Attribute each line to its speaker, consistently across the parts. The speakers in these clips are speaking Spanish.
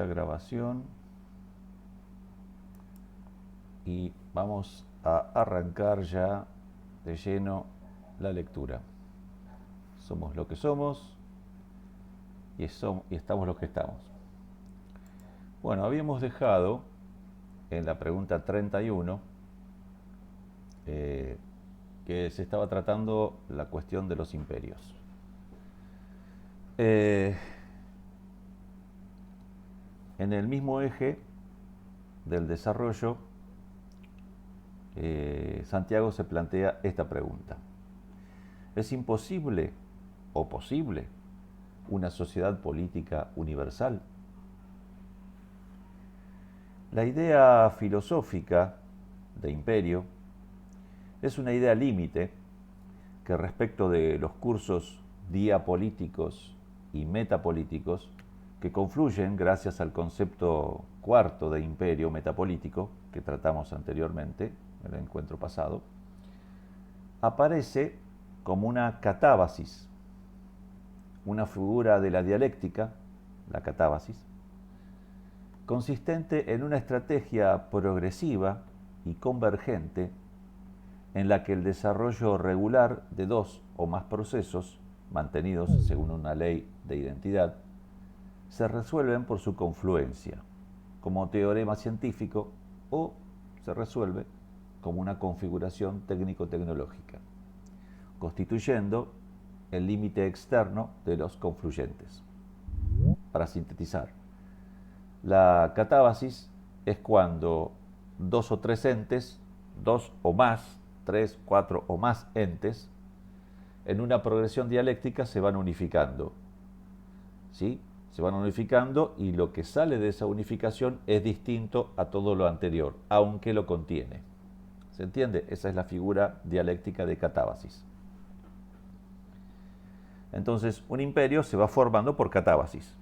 Speaker 1: Grabación y vamos a arrancar ya de lleno la lectura. Somos lo que somos y estamos lo que estamos. Bueno, habíamos dejado en la pregunta 31 que se estaba tratando la cuestión de los imperios. En el mismo eje del desarrollo, Santiago se plantea esta pregunta: ¿es imposible o posible una sociedad política universal? La idea filosófica de imperio es una idea límite que, respecto de los cursos diapolíticos y metapolíticos que confluyen gracias al concepto cuarto de imperio metapolítico que tratamos anteriormente en el encuentro pasado, aparece como una catábasis, una figura de la dialéctica, la catábasis, consistente en una estrategia progresiva y convergente en la que el desarrollo regular de dos o más procesos, mantenidos según una ley de identidad, se resuelven por su confluencia, como teorema científico, o se resuelve como una configuración técnico-tecnológica, constituyendo el límite externo de los confluyentes. Para sintetizar, la catábasis es cuando dos o tres entes, dos o más, tres, cuatro o más entes, en una progresión dialéctica se van unificando. ¿Sí? Se van unificando y lo que sale de esa unificación es distinto a todo lo anterior, aunque lo contiene. ¿Se entiende? Esa es la figura dialéctica de catábasis. Entonces, un imperio se va formando por catábasis,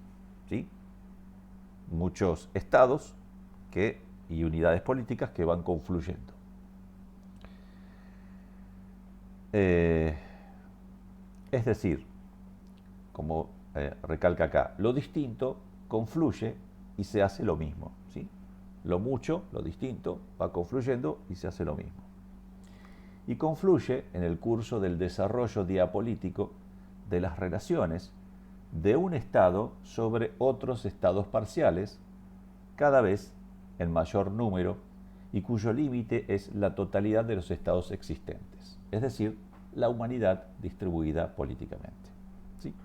Speaker 1: ¿sí? Muchos estados y unidades políticas que van confluyendo. Es decir, como recalca acá, lo distinto confluye y se hace lo mismo, ¿sí? Lo mucho, lo distinto, va confluyendo y se hace lo mismo. Y confluye en el curso del desarrollo diapolítico de las relaciones de un estado sobre otros estados parciales, cada vez en mayor número, y cuyo límite es la totalidad de los estados existentes, es decir, la humanidad distribuida políticamente. ¿Sí?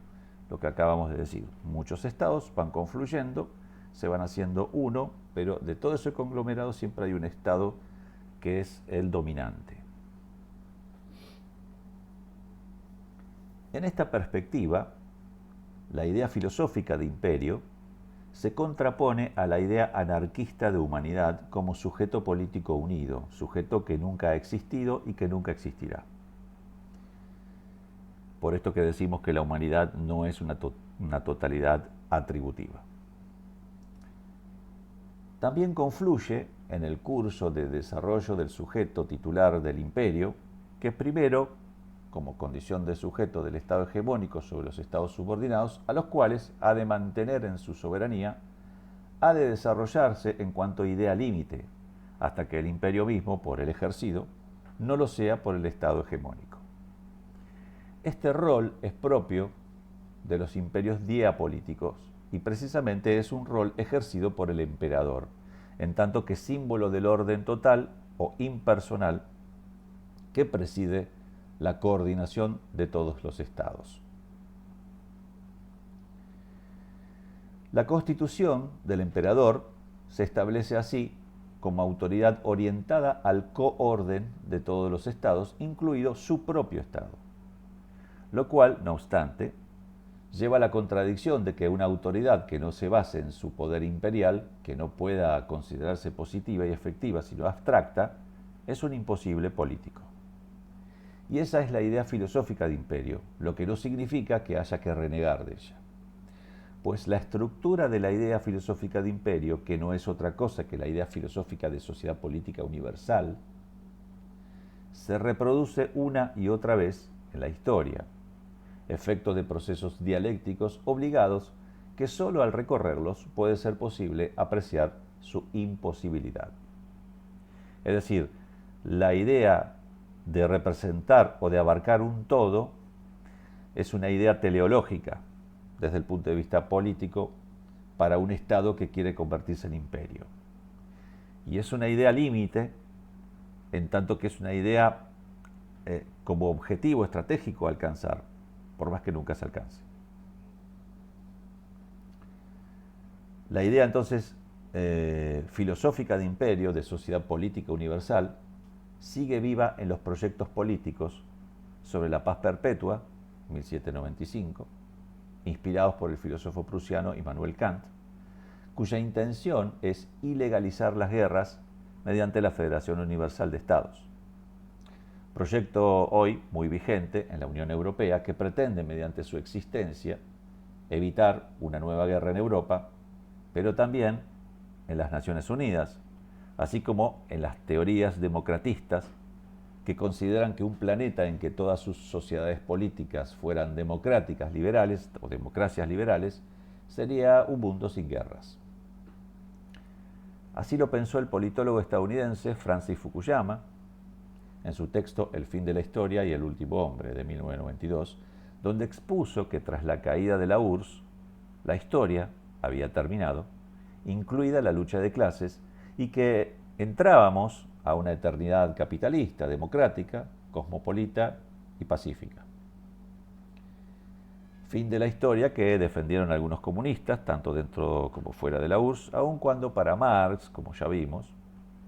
Speaker 1: Lo que acabamos de decir, muchos estados van confluyendo, se van haciendo uno, pero de todo ese conglomerado siempre hay un estado que es el dominante. En esta perspectiva, la idea filosófica de imperio se contrapone a la idea anarquista de humanidad como sujeto político unido, sujeto que nunca ha existido y que nunca existirá. Por esto que decimos que la humanidad no es una totalidad atributiva. También confluye en el curso de desarrollo del sujeto titular del imperio, que primero, como condición de sujeto del Estado hegemónico sobre los estados subordinados, a los cuales ha de mantener en su soberanía, ha de desarrollarse en cuanto idea límite, hasta que el imperio mismo, por el ejercido, no lo sea por el Estado hegemónico. Este rol es propio de los imperios diapolíticos y precisamente es un rol ejercido por el emperador, en tanto que símbolo del orden total o impersonal que preside la coordinación de todos los estados. La constitución del emperador se establece así como autoridad orientada al coorden de todos los estados, incluido su propio estado, lo cual, no obstante, lleva a la contradicción de que una autoridad que no se base en su poder imperial, que no pueda considerarse positiva y efectiva sino abstracta, es un imposible político. Y esa es la idea filosófica de imperio, lo que no significa que haya que renegar de ella. Pues la estructura de la idea filosófica de imperio, que no es otra cosa que la idea filosófica de sociedad política universal, se reproduce una y otra vez en la historia, efecto de procesos dialécticos obligados que solo al recorrerlos puede ser posible apreciar su imposibilidad. Es decir, la idea de representar o de abarcar un todo es una idea teleológica desde el punto de vista político para un Estado que quiere convertirse en imperio. Y es una idea límite, en tanto que es una idea como objetivo estratégico a alcanzar, por más que nunca se alcance. La idea entonces filosófica de imperio, de sociedad política universal, sigue viva en los proyectos políticos sobre la paz perpetua, 1795, inspirados por el filósofo prusiano Immanuel Kant, cuya intención es ilegalizar las guerras mediante la Federación Universal de Estados. Proyecto hoy muy vigente en la Unión Europea que pretende, mediante su existencia, evitar una nueva guerra en Europa, pero también en las Naciones Unidas, así como en las teorías democratistas que consideran que un planeta en que todas sus sociedades políticas fueran democráticas, liberales o democracias liberales, sería un mundo sin guerras. Así lo pensó el politólogo estadounidense Francis Fukuyama en su texto El fin de la historia y el último hombre, de 1992, donde expuso que tras la caída de la URSS, la historia había terminado, incluida la lucha de clases, y que entrábamos a una eternidad capitalista, democrática, cosmopolita y pacífica. Fin de la historia que defendieron algunos comunistas, tanto dentro como fuera de la URSS, aun cuando para Marx, como ya vimos,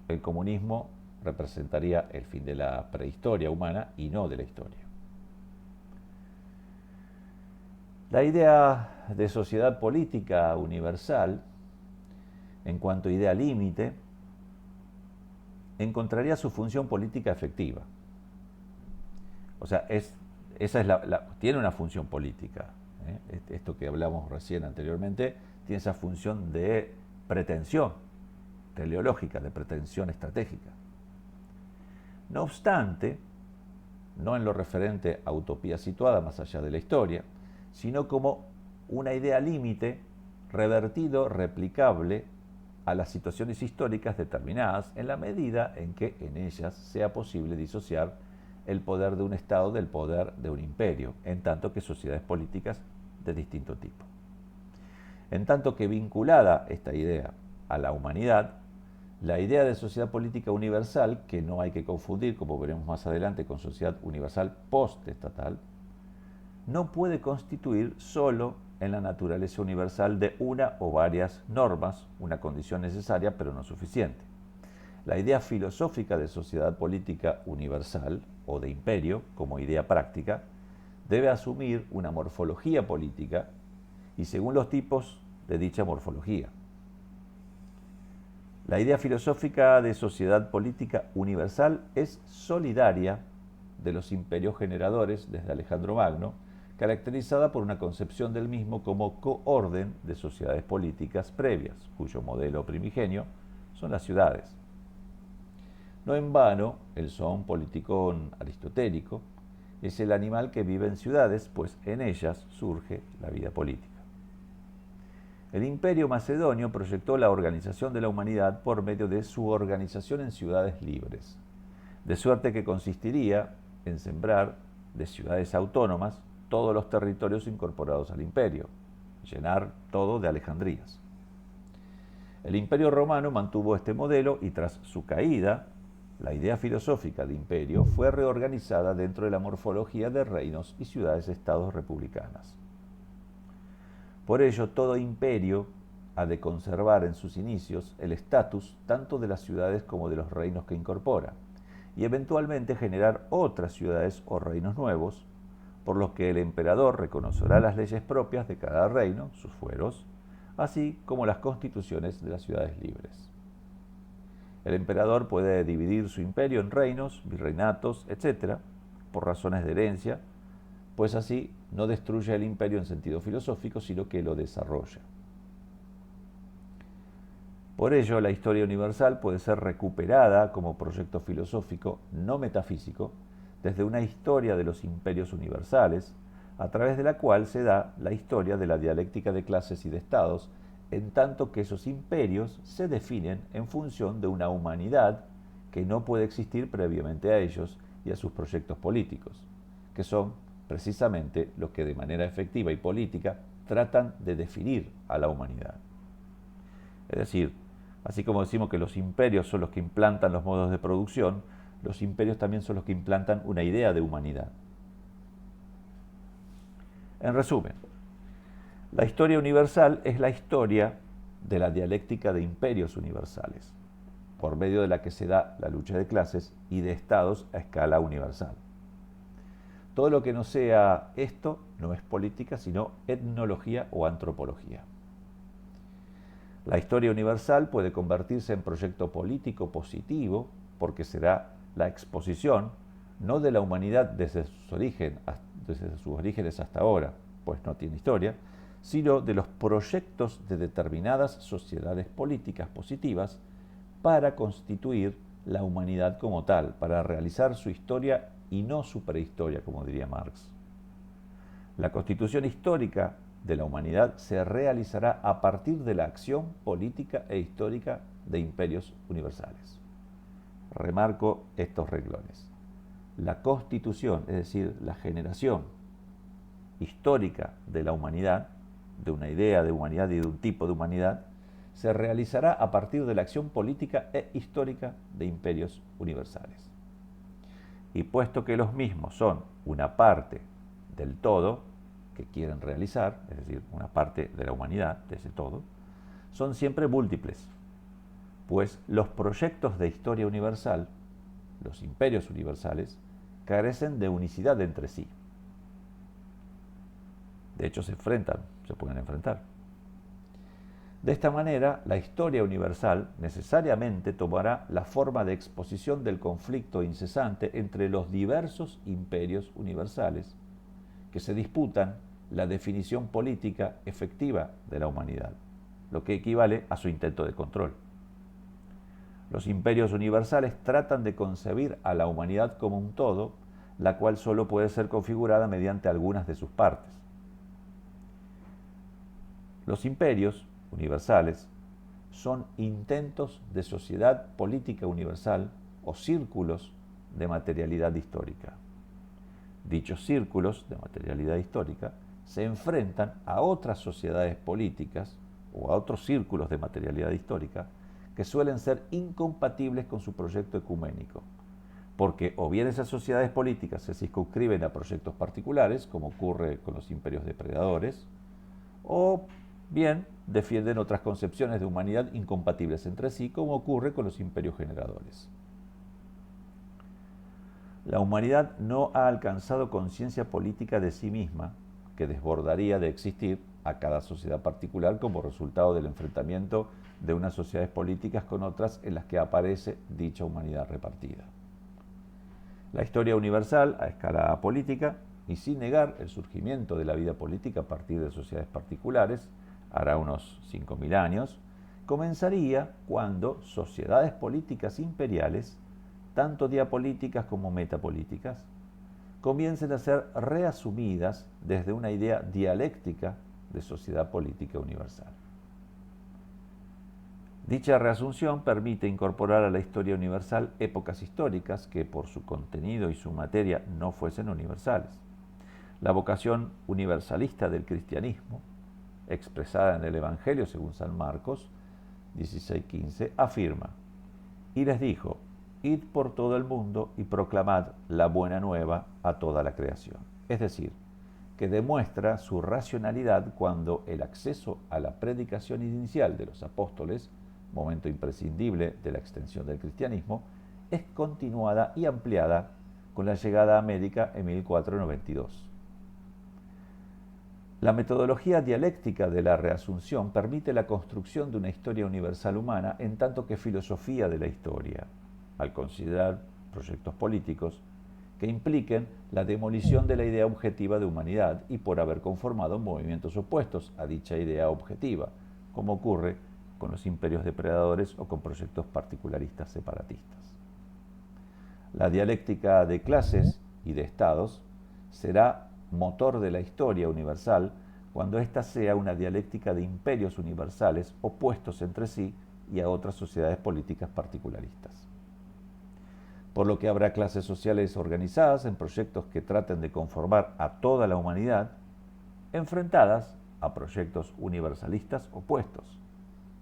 Speaker 1: el comunismo representaría el fin de la prehistoria humana y no de la historia. La idea de sociedad política universal, en cuanto a idea límite, encontraría su función política efectiva. O sea, tiene una función política. Esto que hablamos recién anteriormente tiene esa función de pretensión teleológica, de pretensión estratégica. No obstante, no en lo referente a utopía situada más allá de la historia, sino como una idea límite revertido, replicable a las situaciones históricas determinadas en la medida en que en ellas sea posible disociar el poder de un Estado del poder de un imperio, en tanto que sociedades políticas de distinto tipo. En tanto que vinculada esta idea a la humanidad, la idea de sociedad política universal, que no hay que confundir, como veremos más adelante, con sociedad universal postestatal, no puede constituir solo en la naturaleza universal de una o varias normas, una condición necesaria pero no suficiente. La idea filosófica de sociedad política universal o de imperio como idea práctica debe asumir una morfología política y según los tipos de dicha morfología. La idea filosófica de sociedad política universal es solidaria de los imperios generadores desde Alejandro Magno, caracterizada por una concepción del mismo como coorden de sociedades políticas previas, cuyo modelo primigenio son las ciudades. No en vano, el zoon politicón aristotélico es el animal que vive en ciudades, pues en ellas surge la vida política. El imperio macedonio proyectó la organización de la humanidad por medio de su organización en ciudades libres, de suerte que consistiría en sembrar de ciudades autónomas todos los territorios incorporados al imperio, llenar todo de Alejandrías. El imperio romano mantuvo este modelo y tras su caída, la idea filosófica de imperio fue reorganizada dentro de la morfología de reinos y ciudades-estados republicanas. Por ello, todo imperio ha de conservar en sus inicios el estatus tanto de las ciudades como de los reinos que incorpora, y eventualmente generar otras ciudades o reinos nuevos, por los que el emperador reconocerá las leyes propias de cada reino, sus fueros, así como las constituciones de las ciudades libres. El emperador puede dividir su imperio en reinos, virreinatos, etc., por razones de herencia, pues así no destruye el imperio en sentido filosófico, sino que lo desarrolla. Por ello, la historia universal puede ser recuperada como proyecto filosófico no metafísico desde una historia de los imperios universales a través de la cual se da la historia de la dialéctica de clases y de estados, en tanto que esos imperios se definen en función de una humanidad que no puede existir previamente a ellos y a sus proyectos políticos, que son precisamente los que de manera efectiva y política tratan de definir a la humanidad. Es decir, así como decimos que los imperios son los que implantan los modos de producción, los imperios también son los que implantan una idea de humanidad. En resumen, la historia universal es la historia de la dialéctica de imperios universales, por medio de la que se da la lucha de clases y de estados a escala universal. Todo lo que no sea esto no es política, sino etnología o antropología. La historia universal puede convertirse en proyecto político positivo porque será la exposición no de la humanidad desde sus orígenes hasta ahora, pues no tiene historia, sino de los proyectos de determinadas sociedades políticas positivas para constituir la humanidad como tal, para realizar su historia y no su prehistoria, como diría Marx. La constitución histórica de la humanidad se realizará a partir de la acción política e histórica de imperios universales. Remarco estos renglones. La constitución, es decir, la generación histórica de la humanidad, de una idea de humanidad y de un tipo de humanidad, se realizará a partir de la acción política e histórica de imperios universales. Y puesto que los mismos son una parte del todo que quieren realizar, es decir, una parte de la humanidad, de ese todo, son siempre múltiples, pues los proyectos de historia universal, los imperios universales, carecen de unicidad entre sí. De hecho, se pueden enfrentar. De esta manera, la historia universal necesariamente tomará la forma de exposición del conflicto incesante entre los diversos imperios universales que se disputan la definición política efectiva de la humanidad, lo que equivale a su intento de control. Los imperios universales tratan de concebir a la humanidad como un todo, la cual solo puede ser configurada mediante algunas de sus partes. Los imperios universales son intentos de sociedad política universal o círculos de materialidad histórica. Dichos círculos de materialidad histórica se enfrentan a otras sociedades políticas o a otros círculos de materialidad histórica que suelen ser incompatibles con su proyecto ecuménico, porque o bien esas sociedades políticas se circunscriben a proyectos particulares, como ocurre con los imperios depredadores, o bien defienden otras concepciones de humanidad incompatibles entre sí, como ocurre con los imperios generadores. La humanidad no ha alcanzado conciencia política de sí misma, que desbordaría de existir a cada sociedad particular como resultado del enfrentamiento de unas sociedades políticas con otras en las que aparece dicha humanidad repartida. La historia universal a escala política, y sin negar el surgimiento de la vida política a partir de sociedades particulares, hará unos 5.000 años, comenzaría cuando sociedades políticas imperiales, tanto diapolíticas como metapolíticas, comiencen a ser reasumidas desde una idea dialéctica de sociedad política universal. Dicha reasunción permite incorporar a la historia universal épocas históricas que por su contenido y su materia no fuesen universales. La vocación universalista del cristianismo, expresada en el Evangelio según San Marcos 16:15, afirma: y les dijo, id por todo el mundo y proclamad la buena nueva a toda la creación. Es decir, que demuestra su racionalidad cuando el acceso a la predicación inicial de los apóstoles, momento imprescindible de la extensión del cristianismo, es continuada y ampliada con la llegada a América en 1492. La metodología dialéctica de la reasunción permite la construcción de una historia universal humana en tanto que filosofía de la historia, al considerar proyectos políticos que impliquen la demolición de la idea objetiva de humanidad y por haber conformado movimientos opuestos a dicha idea objetiva, como ocurre con los imperios depredadores o con proyectos particularistas separatistas. La dialéctica de clases y de estados será motor de la historia universal cuando ésta sea una dialéctica de imperios universales opuestos entre sí y a otras sociedades políticas particularistas. Por lo que habrá clases sociales organizadas en proyectos que traten de conformar a toda la humanidad, enfrentadas a proyectos universalistas opuestos,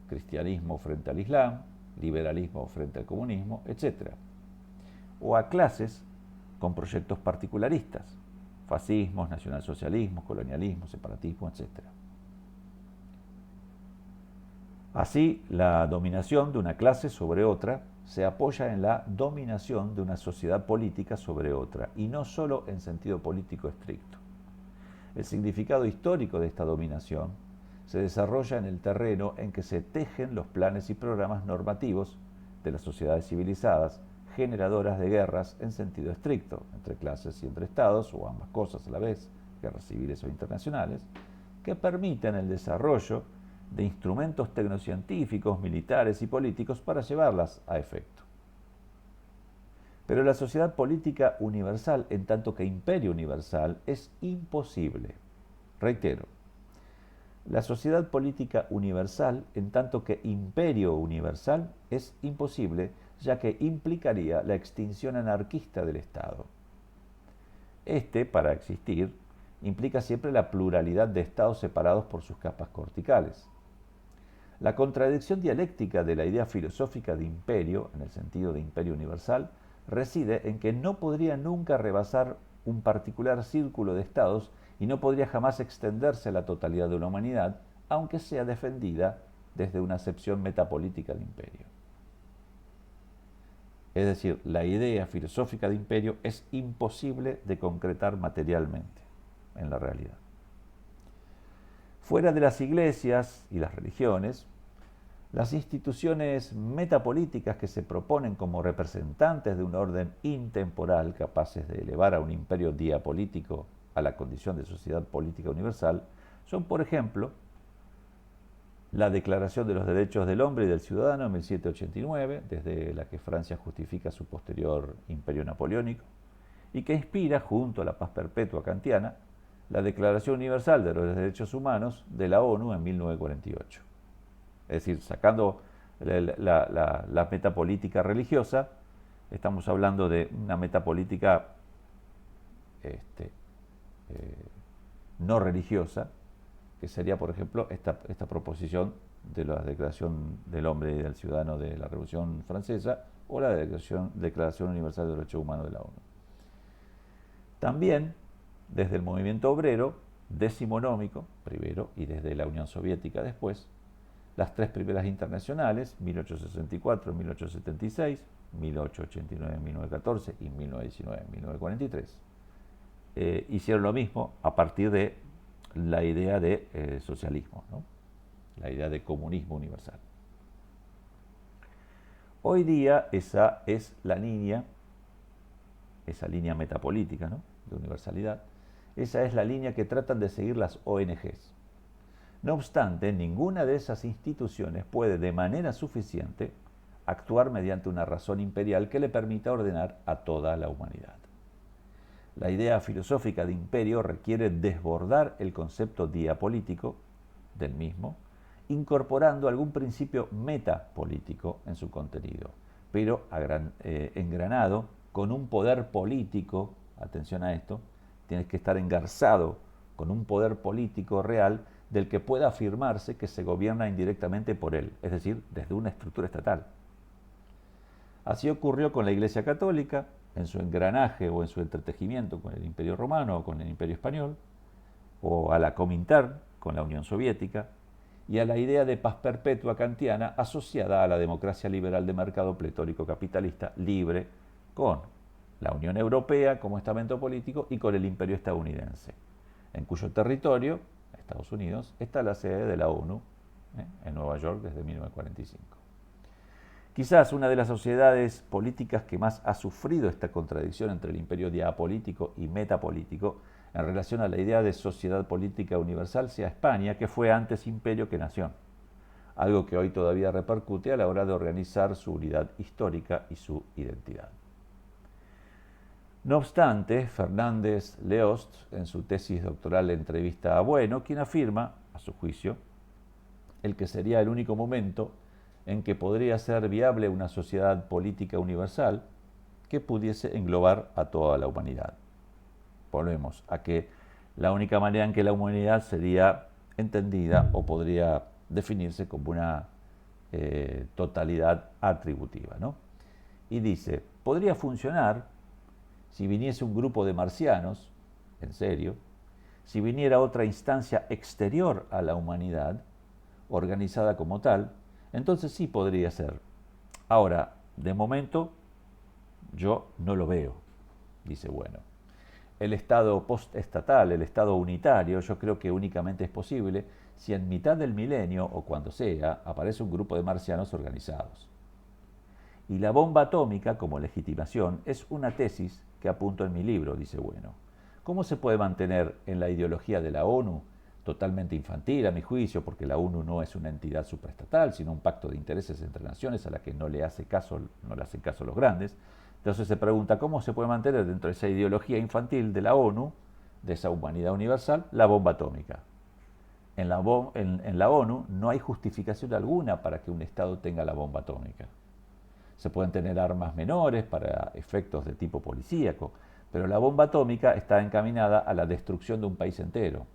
Speaker 1: cristianismo frente al Islam, liberalismo frente al comunismo, etc. O a clases con proyectos particularistas, fascismos, nacionalsocialismo, colonialismo, separatismo, etc. Así, la dominación de una clase sobre otra se apoya en la dominación de una sociedad política sobre otra, y no solo en sentido político estricto. El significado histórico de esta dominación se desarrolla en el terreno en que se tejen los planes y programas normativos de las sociedades civilizadas, generadoras de guerras en sentido estricto, entre clases y entre estados, o ambas cosas a la vez, guerras civiles o internacionales, que permiten el desarrollo de instrumentos tecnocientíficos, militares y políticos para llevarlas a efecto. Pero la sociedad política universal, en tanto que imperio universal, es imposible. Reitero, la sociedad política universal, en tanto que imperio universal, es imposible, ya que implicaría la extinción anarquista del Estado. Este, para existir, implica siempre la pluralidad de estados separados por sus capas corticales. La contradicción dialéctica de la idea filosófica de imperio, en el sentido de imperio universal, reside en que no podría nunca rebasar un particular círculo de estados y no podría jamás extenderse a la totalidad de la humanidad, aunque sea defendida desde una acepción metapolítica de imperio. Es decir, la idea filosófica de imperio es imposible de concretar materialmente en la realidad. Fuera de las iglesias y las religiones, las instituciones metapolíticas que se proponen como representantes de un orden intemporal capaces de elevar a un imperio diapolítico a la condición de sociedad política universal son, por ejemplo, la Declaración de los Derechos del Hombre y del Ciudadano en 1789, desde la que Francia justifica su posterior imperio napoleónico, y que inspira, junto a la paz perpetua kantiana, la Declaración Universal de los Derechos Humanos de la ONU en 1948. Es decir, sacando la metapolítica religiosa, estamos hablando de una metapolítica no religiosa, que sería, por ejemplo, esta proposición de la Declaración del Hombre y del Ciudadano de la Revolución Francesa o la Declaración Universal de los Derechos Humanos de la ONU. También, desde el movimiento obrero decimonómico, primero, y desde la Unión Soviética después, las tres primeras internacionales, 1864, 1876, 1889, 1914 y 1919, 1943, hicieron lo mismo a partir de la idea de socialismo, ¿no? La idea de comunismo universal. Hoy día esa es la línea, esa línea metapolítica, ¿no?, de universalidad, esa es la línea que tratan de seguir las ONGs. No obstante, ninguna de esas instituciones puede de manera suficiente actuar mediante una razón imperial que le permita ordenar a toda la humanidad. La idea filosófica de imperio requiere desbordar el concepto diapolítico del mismo, incorporando algún principio metapolítico en su contenido, pero engranado con un poder político, atención a esto, tienes que estar engarzado con un poder político real del que pueda afirmarse que se gobierna indirectamente por él, es decir, desde una estructura estatal. Así ocurrió con la Iglesia Católica, en su engranaje o en su entretejimiento con el Imperio Romano o con el Imperio Español, o a la Comintern con la Unión Soviética, y a la idea de paz perpetua kantiana asociada a la democracia liberal de mercado pletórico capitalista libre con la Unión Europea como estamento político y con el Imperio estadounidense, en cuyo territorio, Estados Unidos, está la sede de la ONU, en Nueva York desde 1945. Quizás una de las sociedades políticas que más ha sufrido esta contradicción entre el imperio diapolítico y metapolítico en relación a la idea de sociedad política universal sea España, que fue antes imperio que nación, algo que hoy todavía repercute a la hora de organizar su unidad histórica y su identidad. No obstante, Fernández Leost, en su tesis doctoral entrevista a Bueno, quien afirma, a su juicio, el que sería el único momento en que podría ser viable una sociedad política universal que pudiese englobar a toda la humanidad. Volvemos a que la única manera en que la humanidad sería entendida o podría definirse como una totalidad atributiva, ¿no? Y dice, podría funcionar si viniese un grupo de marcianos, en serio, si viniera otra instancia exterior a la humanidad, organizada como tal, entonces sí podría ser. Ahora, de momento, yo no lo veo, dice Bueno. El Estado postestatal, el Estado unitario, yo creo que únicamente es posible si en mitad del milenio, o cuando sea, aparece un grupo de marcianos organizados. Y la bomba atómica como legitimación es una tesis que apunto en mi libro, dice Bueno. ¿Cómo se puede mantener en la ideología de la ONU, totalmente infantil a mi juicio, porque la ONU no es una entidad supraestatal, sino un pacto de intereses entre naciones a la que no le hacen caso los grandes? Entonces se pregunta cómo se puede mantener dentro de esa ideología infantil de la ONU, de esa humanidad universal, la bomba atómica. En la ONU no hay justificación alguna para que un Estado tenga la bomba atómica. Se pueden tener armas menores para efectos de tipo policíaco, pero la bomba atómica está encaminada a la destrucción de un país entero.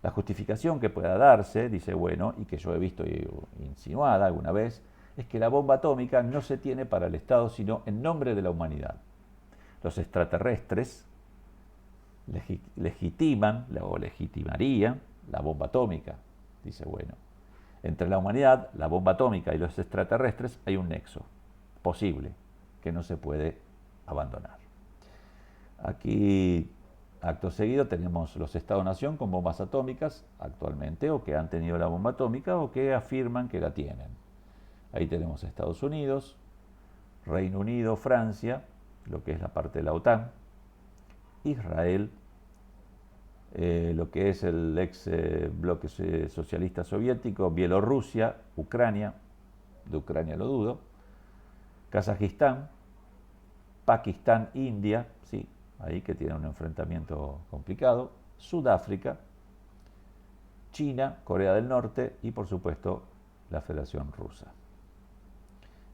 Speaker 1: La justificación que pueda darse, dice Bueno, y que yo he visto insinuada alguna vez, es que la bomba atómica no se tiene para el Estado, sino en nombre de la humanidad. Los extraterrestres legitiman o legitimarían la bomba atómica, dice Bueno. Entre la humanidad, la bomba atómica y los extraterrestres hay un nexo posible que no se puede abandonar. Aquí, acto seguido, tenemos los Estados-nación con bombas atómicas actualmente, o que han tenido la bomba atómica, o que afirman que la tienen. Ahí tenemos Estados Unidos, Reino Unido, Francia, lo que es la parte de la OTAN, Israel, lo que es el ex bloque socialista soviético, Bielorrusia, Ucrania, de Ucrania lo dudo, Kazajistán, Pakistán, India, sí, ahí que tiene un enfrentamiento complicado, Sudáfrica, China, Corea del Norte y por supuesto la Federación Rusa.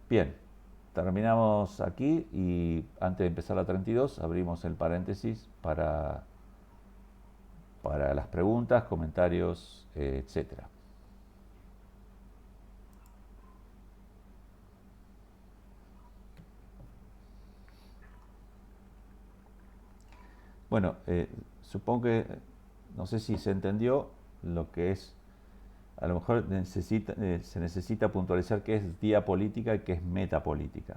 Speaker 1: Bien, terminamos aquí y antes de empezar la 32 abrimos el paréntesis para las preguntas, comentarios, etcétera. Bueno, supongo que, no sé si se entendió lo que es, a lo mejor se necesita puntualizar qué es diapolítica y qué es metapolítica.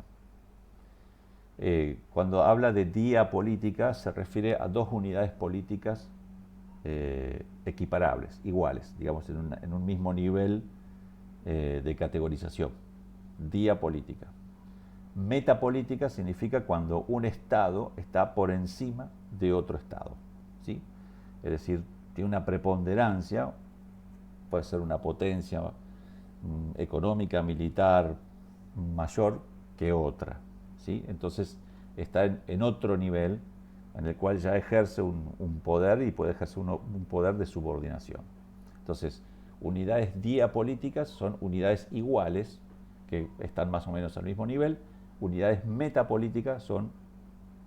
Speaker 1: Cuando habla de diapolítica se refiere a dos unidades políticas equiparables, iguales, digamos, en un mismo nivel de categorización. Diapolítica. Metapolítica significa cuando un Estado está por encima de otro Estado, ¿sí? Es decir, tiene una preponderancia, puede ser una potencia económica, militar mayor que otra, ¿sí? Entonces está en otro nivel en el cual ya ejerce un poder y puede ejercer un poder de subordinación. Entonces, unidades diapolíticas son unidades iguales que están más o menos al mismo nivel. Unidades metapolíticas son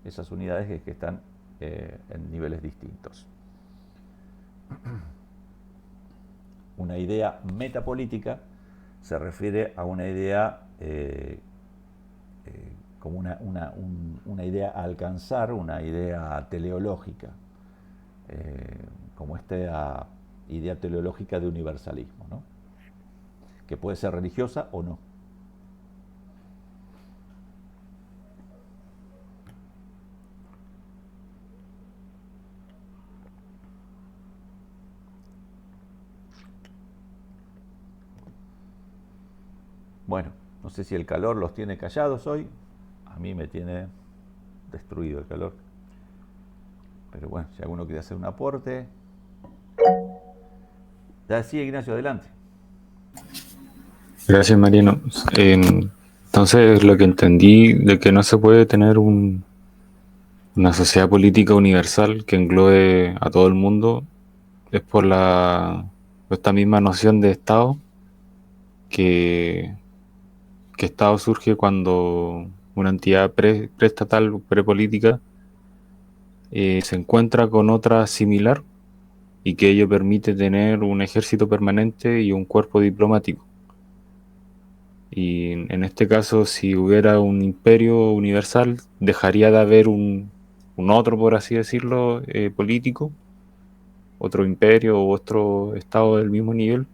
Speaker 1: esas unidades que están en niveles distintos. Una idea metapolítica se refiere a una idea como una idea a alcanzar, una idea teleológica, como esta idea teleológica de universalismo, ¿no? Que puede ser religiosa o no. Bueno, no sé si el calor los tiene callados hoy. A mí me tiene destruido el calor. Pero bueno, si alguno quiere hacer un aporte. Sí, Ignacio, adelante.
Speaker 2: Gracias, Mariano. Entonces, lo que entendí de que no se puede tener un Una sociedad política universal que englobe a todo el mundo es por esta misma noción de Estado, que, que Estado surge cuando una entidad preestatal o prepolítica se encuentra con otra similar y que ello permite tener un ejército permanente y un cuerpo diplomático. Y en este caso, si hubiera un imperio universal, dejaría de haber un otro, por así decirlo, político, otro imperio o otro estado del mismo nivel,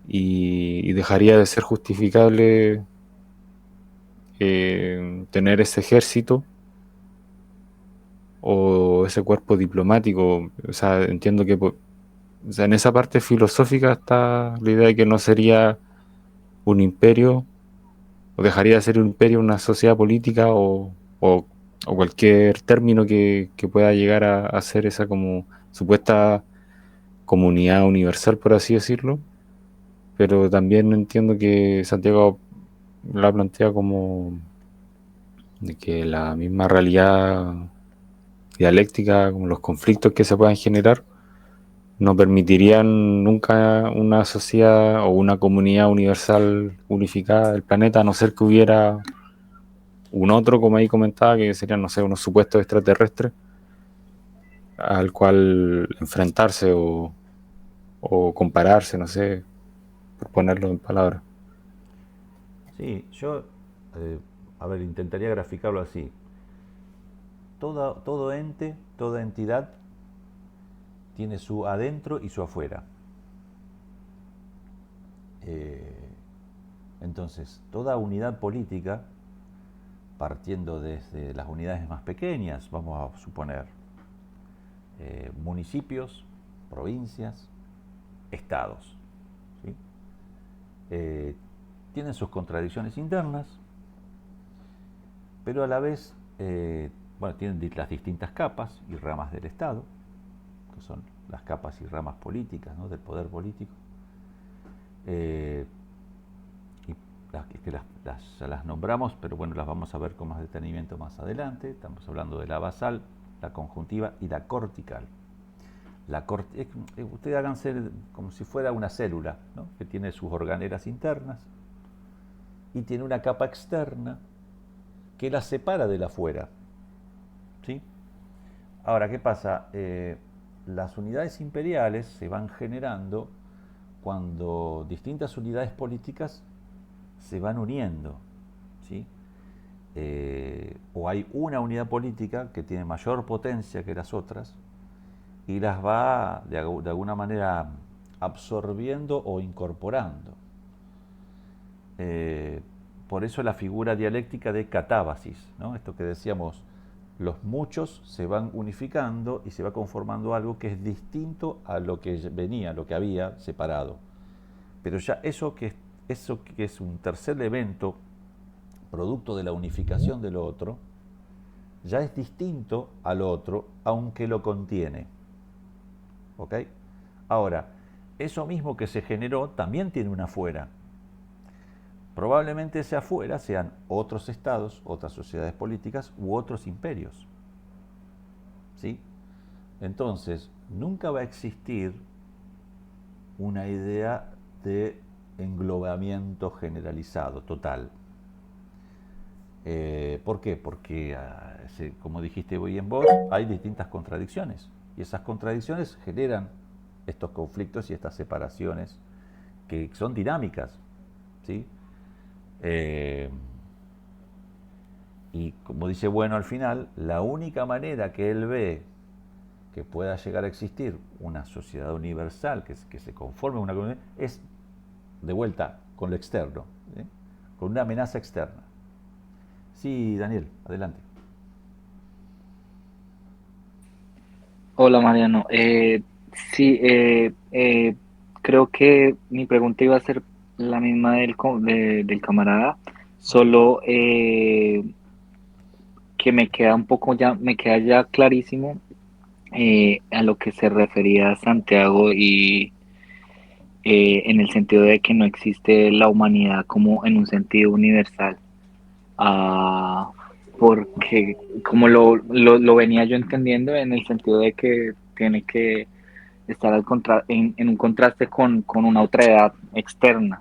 Speaker 2: y dejaría de ser justificable tener ese ejército o ese cuerpo diplomático. O sea, entiendo que o sea, en esa parte filosófica está la idea de que no sería un imperio, o dejaría de ser un imperio una sociedad política o cualquier término que pueda llegar a ser esa como supuesta comunidad universal, por así decirlo. Pero también entiendo que Santiago la plantea como de que la misma realidad dialéctica, como los conflictos que se puedan generar, no permitirían nunca una sociedad o una comunidad universal unificada del planeta, a no ser que hubiera un otro, como ahí comentaba, que serían, no sé, unos supuestos extraterrestres al cual enfrentarse o compararse, no sé, por ponerlo en palabras.
Speaker 1: Sí, yo, eh, a ver, intentaría graficarlo así. Todo ente, toda entidad tiene su adentro y su afuera. Eh, entonces, toda unidad política, partiendo desde las unidades más pequeñas, vamos a suponer municipios, provincias, estados, ¿sí? Eh, tienen sus contradicciones internas, pero a la vez, bueno, tienen las distintas capas y ramas del Estado, que son las capas y ramas políticas, ¿no?, del poder político. Eh, y ya las nombramos, pero bueno, las vamos a ver con más detenimiento más adelante. Estamos hablando de la basal, la conjuntiva y la cortical. Ustedes háganse como si fuera una célula, ¿no?, que tiene sus organelas internas y tiene una capa externa que la separa de la afuera. ¿Sí? Ahora, ¿qué pasa? Las unidades imperiales se van generando cuando distintas unidades políticas se van uniendo. ¿Sí? O hay una unidad política que tiene mayor potencia que las otras y las va de alguna manera absorbiendo o incorporando. Eh, por eso la figura dialéctica de catábasis, ¿no? Esto que decíamos, los muchos se van unificando y se va conformando algo que es distinto a lo que venía, lo que había separado. Pero ya eso que es un tercer evento, producto de la unificación del otro, ya es distinto al otro, aunque lo contiene. ¿Ok? Ahora, eso mismo que se generó también tiene una afuera. Probablemente ese afuera sean otros estados, otras sociedades políticas u otros imperios. ¿Sí? Entonces, nunca va a existir una idea de englobamiento generalizado, total. ¿Por qué? Porque, como dijiste hoy en vos, hay distintas contradicciones. Y esas contradicciones generan estos conflictos y estas separaciones que son dinámicas. ¿Sí? Eh, y como dice Bueno al final, la única manera que él ve que pueda llegar a existir una sociedad universal que se conforme a una comunidad es de vuelta con lo externo, ¿sí?, con una amenaza externa. Sí, Daniel, adelante.
Speaker 3: Hola Mariano. Sí, creo que mi pregunta iba a ser la misma del camarada, solo que me queda un poco ya, me queda ya clarísimo a lo que se refería Santiago y en el sentido de que no existe la humanidad como en un sentido universal. Ah, porque como lo venía yo entendiendo en el sentido de que tiene que estar en un contraste con una otra edad externa.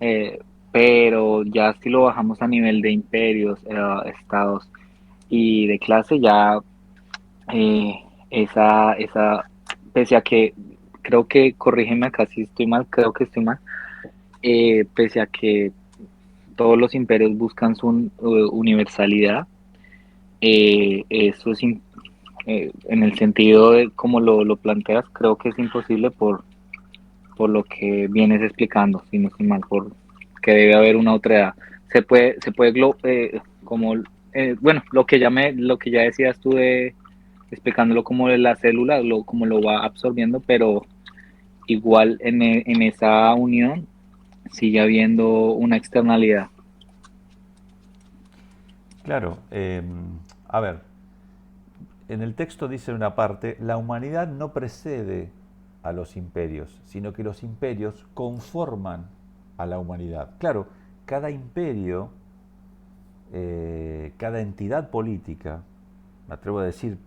Speaker 3: Eh, pero ya si lo bajamos a nivel de imperios, estados y de clase, ya eh, pese a que creo que, corrígeme acá si estoy mal, creo que estoy mal, pese a que todos los imperios buscan su universalidad, eso es en el sentido de como lo planteas, creo que es imposible por lo que vienes explicando, si no estoy mal, por que debe haber una otra edad. Como, bueno, lo que ya decías tú de explicándolo como de la célula, como lo va absorbiendo, pero igual en esa unión sigue habiendo una externalidad.
Speaker 1: Claro, a ver, en el texto dice en una parte, la humanidad no precede a los imperios, sino que los imperios conforman a la humanidad. Claro, cada imperio, cada entidad política, me atrevo a decir,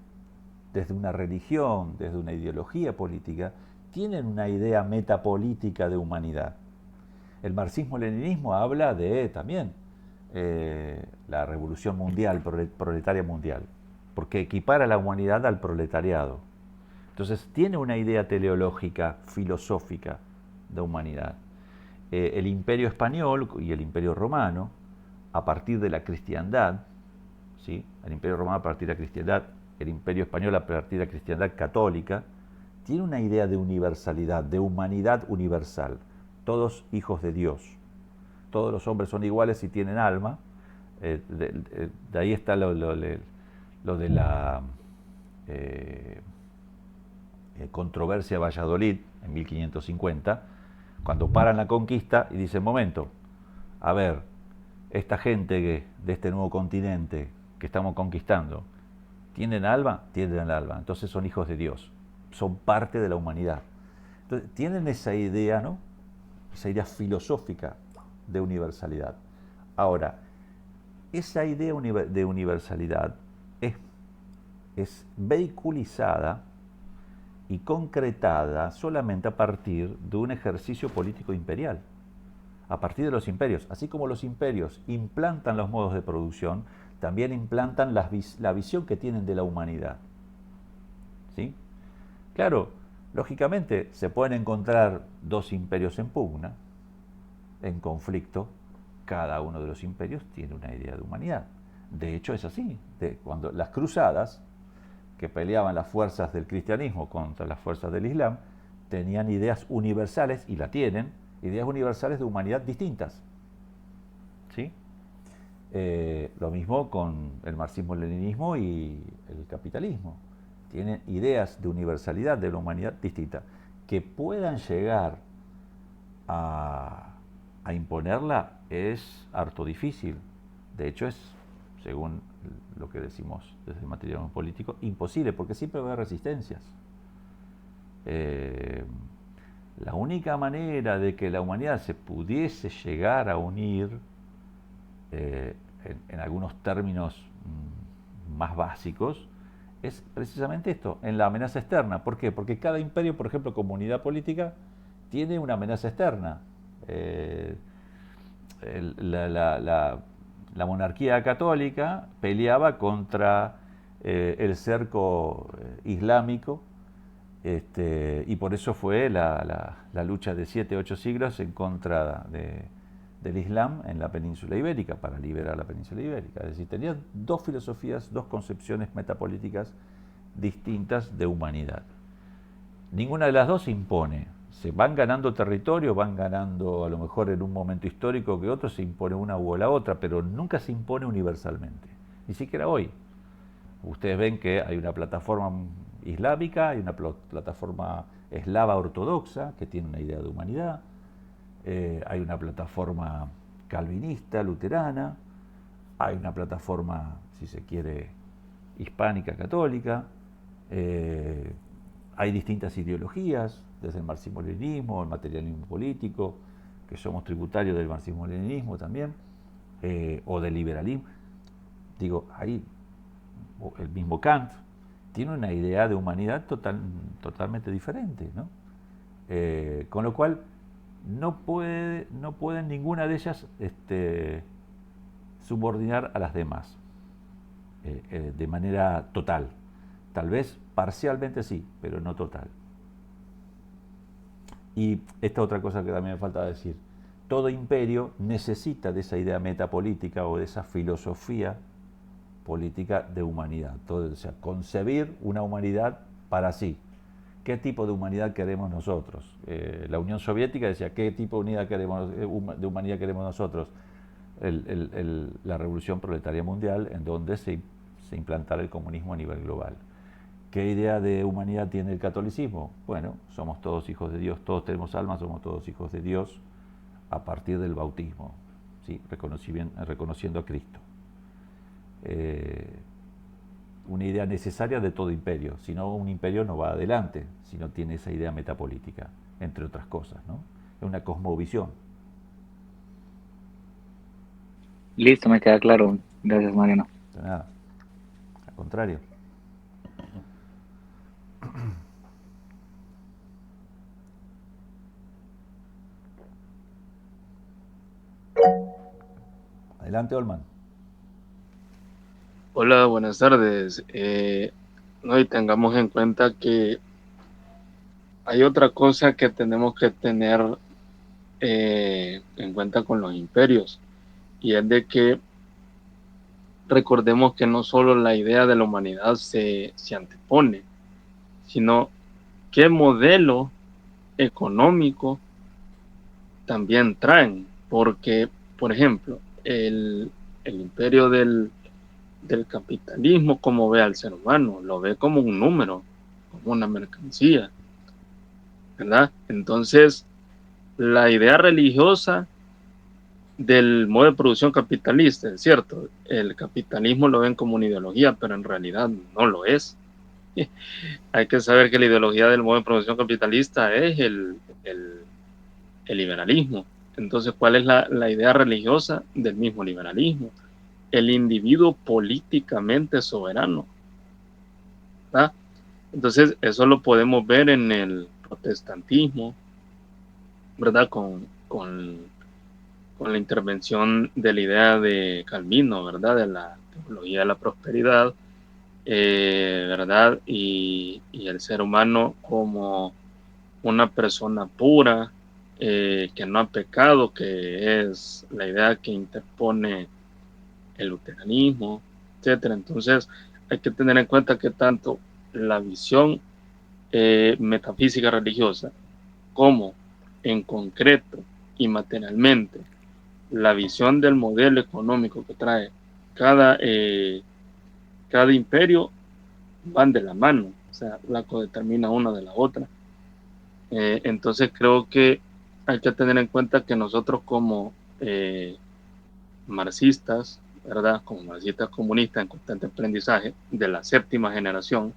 Speaker 1: desde una religión, desde una ideología política, tienen una idea metapolítica de humanidad. El marxismo-leninismo habla de también la revolución mundial, proletaria mundial, porque equipara a la humanidad al proletariado. Entonces tiene una idea teleológica, filosófica de humanidad. El imperio español y el imperio romano, a partir de la cristiandad, ¿sí? El imperio romano a partir de la cristiandad, el imperio español a partir de la cristiandad católica, tiene una idea de universalidad, de humanidad universal. Todos hijos de Dios. Todos los hombres son iguales y tienen alma. De ahí está lo de la controversia de Valladolid en 1550, cuando paran la conquista y dicen, momento, a ver, esta gente de este nuevo continente que estamos conquistando, ¿tienen alma? Tienen alma, entonces son hijos de Dios, son parte de la humanidad. Entonces, tienen esa idea, ¿no? Esa idea filosófica de universalidad. Ahora, esa idea de universalidad es vehiculizada y concretada solamente a partir de un ejercicio político imperial, a partir de los imperios. Así como los imperios implantan los modos de producción, también implantan la visión que tienen de la humanidad. ¿Sí? Claro, lógicamente se pueden encontrar dos imperios en pugna, en conflicto. Cada uno de los imperios tiene una idea de humanidad. De hecho es así. Cuando las cruzadas, que peleaban las fuerzas del cristianismo contra las fuerzas del Islam, tenían ideas universales, y la tienen, ideas universales de humanidad distintas. ¿Sí? Lo mismo con el marxismo-leninismo y el capitalismo. Tienen ideas de universalidad de la humanidad distintas. Que puedan llegar a imponerla es harto difícil. De hecho es, según lo que decimos desde el materialismo político, imposible, porque siempre va a haber resistencias. La única manera de que la humanidad se pudiese llegar a unir, en algunos términos más básicos, es precisamente esto, en la amenaza externa. ¿Por qué? Porque cada imperio, por ejemplo, como unidad política, tiene una amenaza externa. La monarquía católica peleaba contra el cerco islámico, y por eso fue la lucha de 7-8 siglos en contra del Islam en la península ibérica, para liberar la península ibérica. Es decir, tenían dos filosofías, dos concepciones metapolíticas distintas de humanidad. Ninguna de las dos se impone. Se van ganando territorio, van ganando a lo mejor en un momento histórico que otro, se impone una u la otra, pero nunca se impone universalmente, ni siquiera hoy. Ustedes ven que hay una plataforma islámica, hay una plataforma eslava ortodoxa que tiene una idea de humanidad, hay una plataforma calvinista, luterana, hay una plataforma, si se quiere, hispánica, católica, hay distintas ideologías, desde el marxismo-leninismo, el materialismo político, que somos tributarios del marxismo-leninismo también, o del liberalismo. Digo, ahí el mismo Kant tiene una idea de humanidad totalmente diferente, ¿no? Con lo cual no pueden ninguna de ellas subordinar a las demás de manera total. Tal vez parcialmente sí, pero no total. Y esta otra cosa que también me falta decir, todo imperio necesita de esa idea metapolítica o de esa filosofía política de humanidad. Todo, o sea, concebir una humanidad para sí. ¿Qué tipo de humanidad queremos nosotros? La Unión Soviética decía, ¿qué tipo de humanidad queremos nosotros? La revolución proletaria mundial, en donde se implantara el comunismo a nivel global. ¿Qué idea de humanidad tiene el catolicismo? Bueno, somos todos hijos de Dios, todos tenemos alma, somos todos hijos de Dios a partir del bautismo, ¿sí? Reconociendo a Cristo. Una idea necesaria de todo imperio, si no un imperio no va adelante, si no tiene esa idea metapolítica, entre otras cosas, ¿no? Es una cosmovisión.
Speaker 3: Listo, me queda claro. Gracias, Mariano.
Speaker 1: De nada, al contrario. Adelante, Olman.
Speaker 4: Hola, buenas tardes. No, y tengamos en cuenta que hay otra cosa que tenemos que tener en cuenta con los imperios, y es de que recordemos que no solo la idea de la humanidad se antepone, sino qué modelo económico también traen, porque, por ejemplo, el imperio del capitalismo, como ve al ser humano, lo ve como un número, como una mercancía, ¿verdad? Entonces, la idea religiosa del modo de producción capitalista, es cierto, el capitalismo lo ven como una ideología, pero en realidad no lo es. Hay que saber que la ideología del modo de producción capitalista es el liberalismo. Entonces, ¿cuál es la idea religiosa del mismo liberalismo? El individuo políticamente soberano, ¿verdad? Entonces, eso lo podemos ver en el protestantismo, ¿verdad? Con la intervención de la idea de Calvino, ¿verdad? De la teología de la prosperidad, ¿verdad? Y el ser humano como una persona pura, que no ha pecado, que es la idea que interpone el luteranismo, etcétera. Entonces, hay que tener en cuenta que tanto la visión metafísica religiosa como en concreto y materialmente la visión del modelo económico que trae cada imperio van de la mano, o sea, la codetermina una de la otra. Entonces creo que hay que tener en cuenta que nosotros como marxistas, ¿verdad? Como marxistas comunistas en constante aprendizaje de la séptima generación,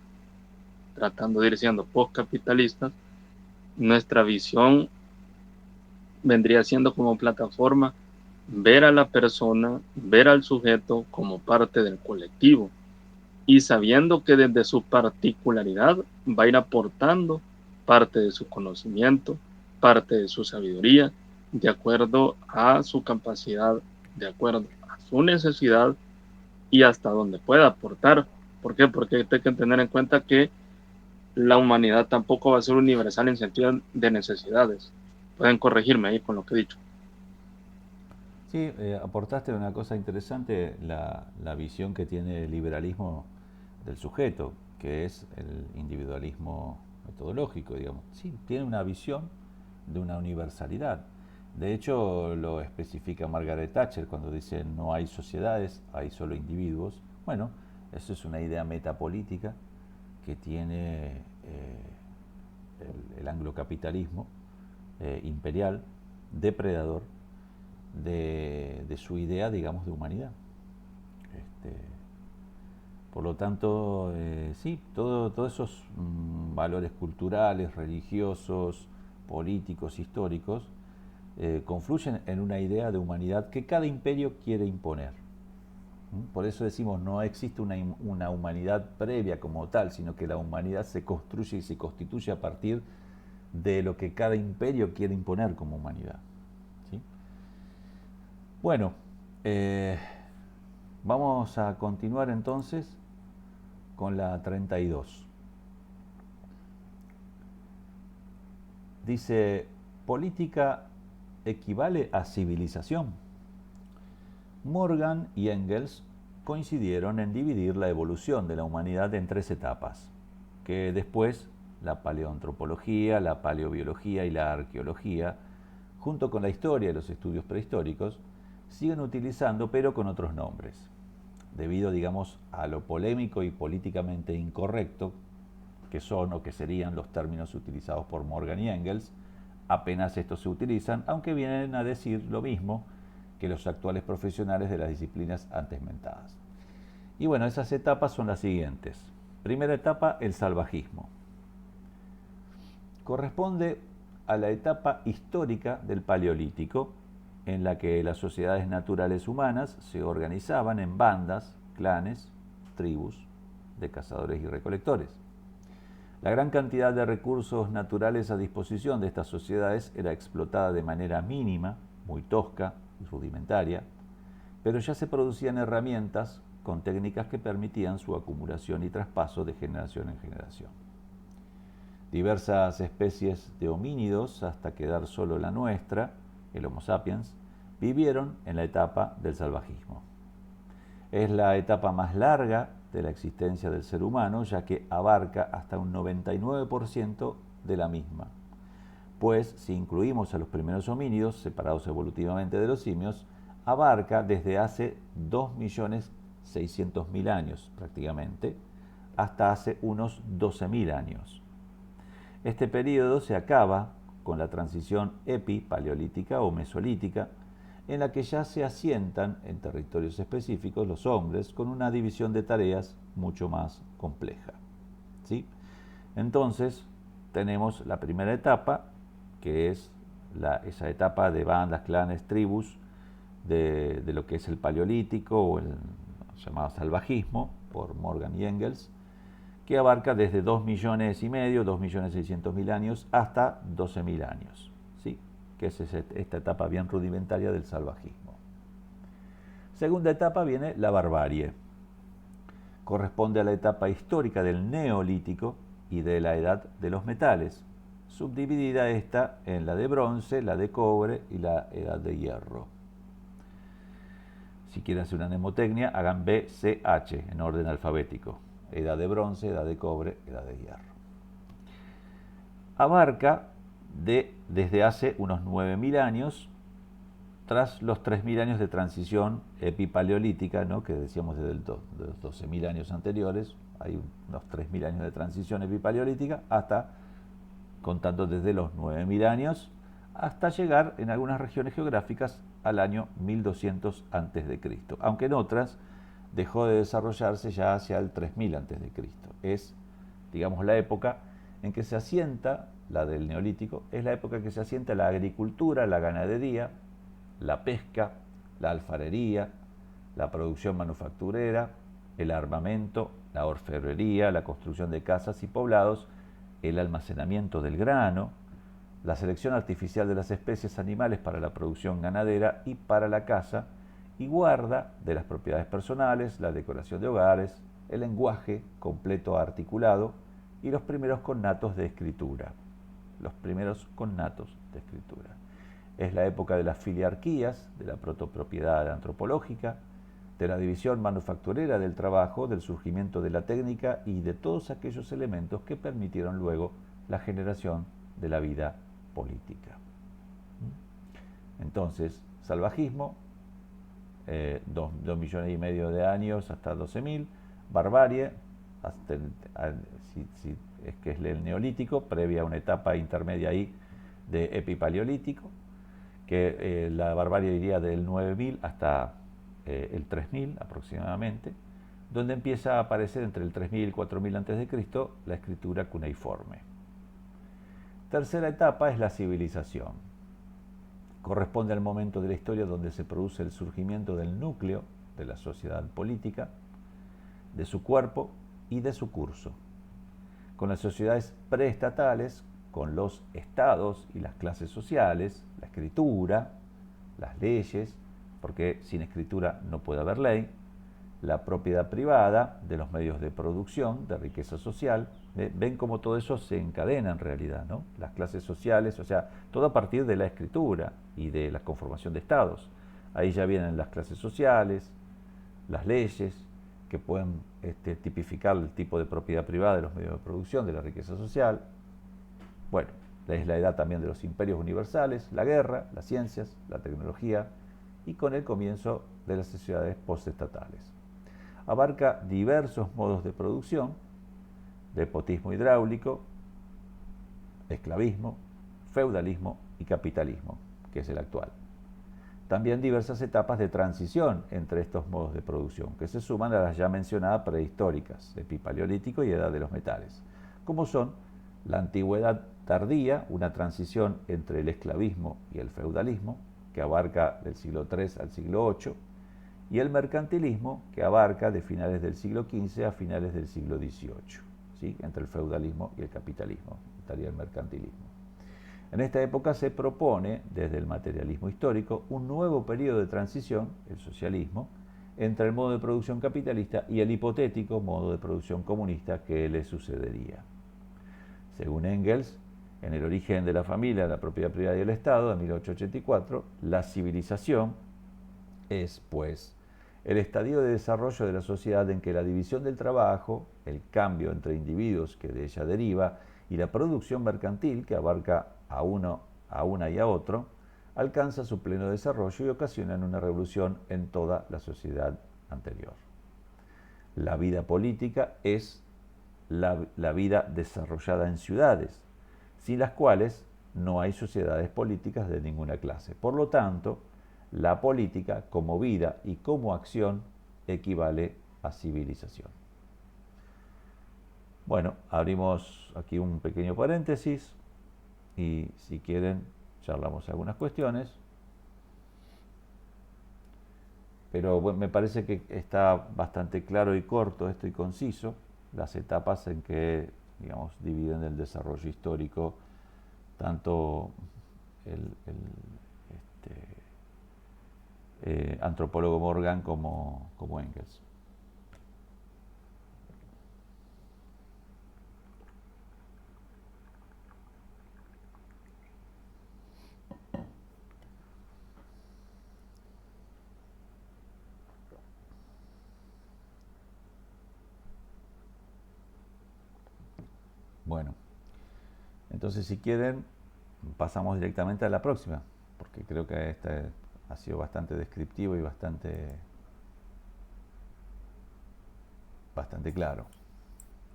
Speaker 4: tratando de ir siendo postcapitalistas, nuestra visión vendría siendo como plataforma ver a la persona, ver al sujeto como parte del colectivo y sabiendo que desde su particularidad va a ir aportando parte de su conocimiento, parte de su sabiduría, de acuerdo a su capacidad, de acuerdo a su necesidad y hasta donde pueda aportar. ¿Por qué? Porque hay que tener en cuenta que la humanidad tampoco va a ser universal en sentido de necesidades. Pueden corregirme ahí con lo que he dicho.
Speaker 1: Sí, aportaste una cosa interesante, la visión que tiene el liberalismo del sujeto, que es el individualismo metodológico, digamos. Sí, tiene una visión de una universalidad. De hecho, lo especifica Margaret Thatcher cuando dice no hay sociedades, hay solo individuos. Bueno, eso es una idea metapolítica que tiene el anglocapitalismo imperial, depredador, de su idea, digamos, de humanidad. Por lo tanto, sí, todos esos valores culturales, religiosos, políticos, históricos, confluyen en una idea de humanidad que cada imperio quiere imponer. Por eso decimos, no existe una humanidad previa como tal, sino que la humanidad se construye y se constituye a partir de lo que cada imperio quiere imponer como humanidad. ¿Sí? Bueno, vamos a continuar entonces con la 32. Dice, política equivale a civilización. Morgan y Engels coincidieron en dividir la evolución de la humanidad en 3 etapas, que después la paleoantropología, la paleobiología y la arqueología, junto con la historia y los estudios prehistóricos, siguen utilizando, pero con otros nombres, debido, digamos, a lo polémico y políticamente incorrecto que son o que serían los términos utilizados por Morgan y Engels. Apenas estos se utilizan, aunque vienen a decir lo mismo que los actuales profesionales de las disciplinas antes mentadas. Y bueno, esas etapas son las siguientes. Primera etapa, el salvajismo. Corresponde a la etapa histórica del Paleolítico, en la que las sociedades naturales humanas se organizaban en bandas, clanes, tribus de cazadores y recolectores. La gran cantidad de recursos naturales a disposición de estas sociedades era explotada de manera mínima, muy tosca y rudimentaria, pero ya se producían herramientas con técnicas que permitían su acumulación y traspaso de generación en generación. Diversas especies de homínidos, hasta quedar solo la nuestra, el Homo sapiens, vivieron en la etapa del salvajismo. Es la etapa más larga de la existencia del ser humano, ya que abarca hasta un 99% de la misma. Pues, si incluimos a los primeros homínidos, separados evolutivamente de los simios, abarca desde hace 2.600.000 años prácticamente, hasta hace unos 12.000 años. Este periodo se acaba con la transición epipaleolítica o mesolítica, en la que ya se asientan en territorios específicos los hombres con una división de tareas mucho más compleja. ¿Sí? Entonces, tenemos la primera etapa, que es esa etapa de bandas, clanes, tribus, de lo que es el Paleolítico o el llamado salvajismo, por Morgan y Engels, que abarca desde 2,5 millones, 2.600.000 años, hasta 12.000 años. ¿Sí? Que es esta etapa bien rudimentaria del salvajismo. Segunda etapa viene la barbarie. Corresponde a la etapa histórica del Neolítico y de la Edad de los Metales, subdividida esta en la de bronce, la de cobre y la Edad de Hierro. Si quieren hacer una mnemotecnia, hagan B, C, H en orden alfabético. Edad de bronce, edad de cobre, edad de hierro. Abarca desde hace unos 9.000 años, tras los 3.000 años de transición epipaleolítica, ¿no? Que decíamos desde los 12.000 años anteriores, hay unos 3.000 años de transición epipaleolítica, hasta, contando desde los 9.000 años, hasta llegar en algunas regiones geográficas al año 1200 a.C., aunque en otras dejó de desarrollarse ya hacia el 3000 a.C. Es, digamos, la época en que se asienta, la del Neolítico, es la época en que se asienta la agricultura, la ganadería, la pesca, la alfarería, la producción manufacturera, el armamento, la orfebrería, la construcción de casas y poblados, el almacenamiento del grano, la selección artificial de las especies animales para la producción ganadera y para la caza, y guarda de las propiedades personales, la decoración de hogares, el lenguaje completo articulado y los primeros connatos de escritura. Es la época de las filiarquías, de la protopropiedad antropológica, de la división manufacturera del trabajo, del surgimiento de la técnica y de todos aquellos elementos que permitieron luego la generación de la vida política. Entonces, salvajismo, 2,5 millones de años hasta 12.000, barbarie, que es el Neolítico, previa a una etapa intermedia ahí de epipaleolítico, que la barbarie iría del 9.000 hasta el 3.000 aproximadamente, donde empieza a aparecer entre el 3.000 y el 4.000 a.C. la escritura cuneiforme. Tercera etapa es la civilización. Corresponde al momento de la historia donde se produce el surgimiento del núcleo de la sociedad política, de su cuerpo y de su curso. Con las sociedades preestatales, con los estados y las clases sociales, la escritura, las leyes, porque sin escritura no puede haber ley, la propiedad privada de los medios de producción, de riqueza social. Ven cómo todo eso se encadena en realidad, ¿no? Las clases sociales, o sea, todo a partir de la escritura y de la conformación de estados. Ahí ya vienen las clases sociales, las leyes, que pueden tipificar el tipo de propiedad privada de los medios de producción, de la riqueza social. Bueno, es la edad también de los imperios universales, la guerra, las ciencias, la tecnología y con el comienzo de las sociedades postestatales. Abarca diversos modos de producción, despotismo hidráulico, esclavismo, feudalismo y capitalismo, que es el actual. También diversas etapas de transición entre estos modos de producción, que se suman a las ya mencionadas prehistóricas, epipaleolítico y edad de los metales, como son la antigüedad tardía, una transición entre el esclavismo y el feudalismo, que abarca del siglo III al siglo VIII, y el mercantilismo, que abarca de finales del siglo XV a finales del siglo XVIII. ¿Sí? Entre el feudalismo y el capitalismo estaría el mercantilismo. En esta época se propone, desde el materialismo histórico, un nuevo periodo de transición, el socialismo, entre el modo de producción capitalista y el hipotético modo de producción comunista que le sucedería. Según Engels, en El origen de la familia, la propiedad privada y el Estado, de 1884, la civilización es, pues, el estadio de desarrollo de la sociedad en que la división del trabajo, el cambio entre individuos que de ella deriva y la producción mercantil que abarca a una y a otro, alcanza su pleno desarrollo y ocasionan una revolución en toda la sociedad anterior. La vida política es la vida desarrollada en ciudades, sin las cuales no hay sociedades políticas de ninguna clase. Por lo tanto, la política como vida y como acción equivale a civilización. Bueno, abrimos aquí un pequeño paréntesis y si quieren charlamos algunas cuestiones. Pero bueno, me parece que está bastante claro y corto esto y conciso, las etapas en que, digamos, dividen el desarrollo histórico tanto el antropólogo Morgan como Engels. Bueno, entonces si quieren pasamos directamente a la próxima, porque creo que este ha sido bastante descriptivo y bastante claro.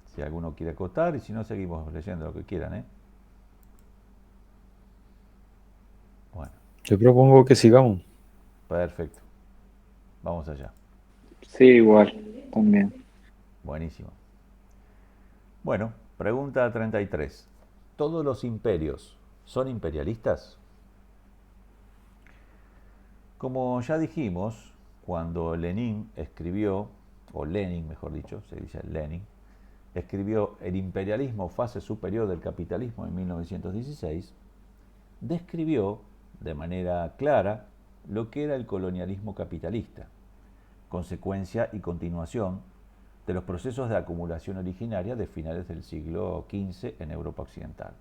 Speaker 1: Si alguno quiere acotar y si no seguimos leyendo lo que quieran, ¿eh? Bueno.
Speaker 2: Yo propongo que sigamos.
Speaker 1: Perfecto. Vamos allá.
Speaker 3: Sí, igual, también.
Speaker 1: Buenísimo. Bueno, pregunta 33. ¿Todos los imperios son imperialistas? Como ya dijimos, cuando Lenin escribió, o Lenin mejor dicho, se dice Lenin, escribió El imperialismo, fase superior del capitalismo en 1916, describió de manera clara lo que era el colonialismo capitalista, consecuencia y continuación de los procesos de acumulación originaria de finales del siglo XV en Europa Occidental.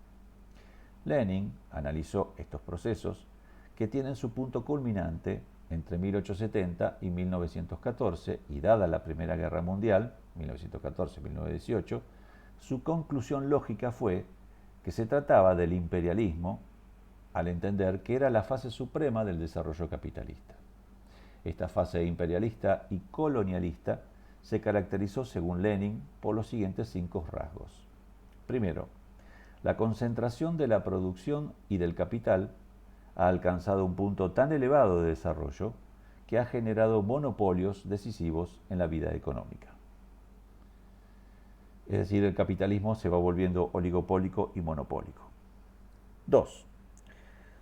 Speaker 1: Lenin analizó estos procesos que tienen su punto culminante entre 1870 y 1914 y dada la Primera Guerra Mundial, 1914-1918, su conclusión lógica fue que se trataba del imperialismo al entender que era la fase suprema del desarrollo capitalista. Esta fase imperialista y colonialista se caracterizó, según Lenin, por los siguientes 5 rasgos. Primero, la concentración de la producción y del capital ha alcanzado un punto tan elevado de desarrollo que ha generado monopolios decisivos en la vida económica. Es decir, el capitalismo se va volviendo oligopólico y monopólico. 2.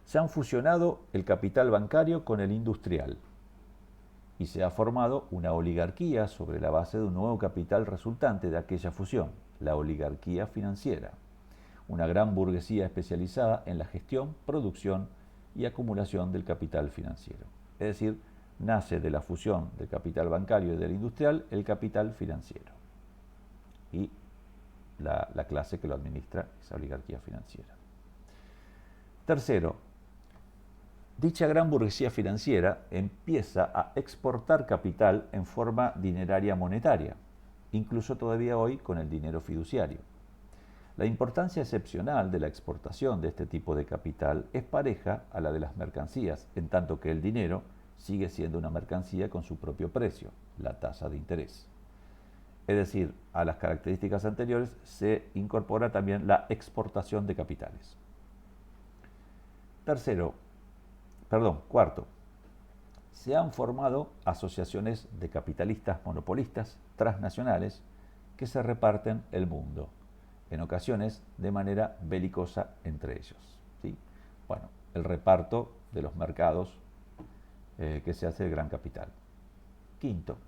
Speaker 1: Se han fusionado el capital bancario con el industrial. y se ha formado una oligarquía sobre la base de un nuevo capital resultante de aquella fusión, la oligarquía financiera, una gran burguesía especializada en la gestión, producción y acumulación del capital financiero. Es decir, nace de la fusión del capital bancario y del industrial el capital financiero. Y la clase que lo administra es la oligarquía financiera. Tercero, dicha gran burguesía financiera empieza a exportar capital en forma dineraria monetaria, incluso todavía hoy con el dinero fiduciario. La importancia excepcional de la exportación de este tipo de capital es pareja a la de las mercancías, en tanto que el dinero sigue siendo una mercancía con su propio precio, la tasa de interés. Es decir, a las características anteriores se incorpora también la exportación de capitales. Cuarto, se han formado asociaciones de capitalistas monopolistas transnacionales que se reparten el mundo, en ocasiones de manera belicosa entre ellos. ¿Sí? Bueno, el reparto de los mercados que se hace el gran capital. Quinto,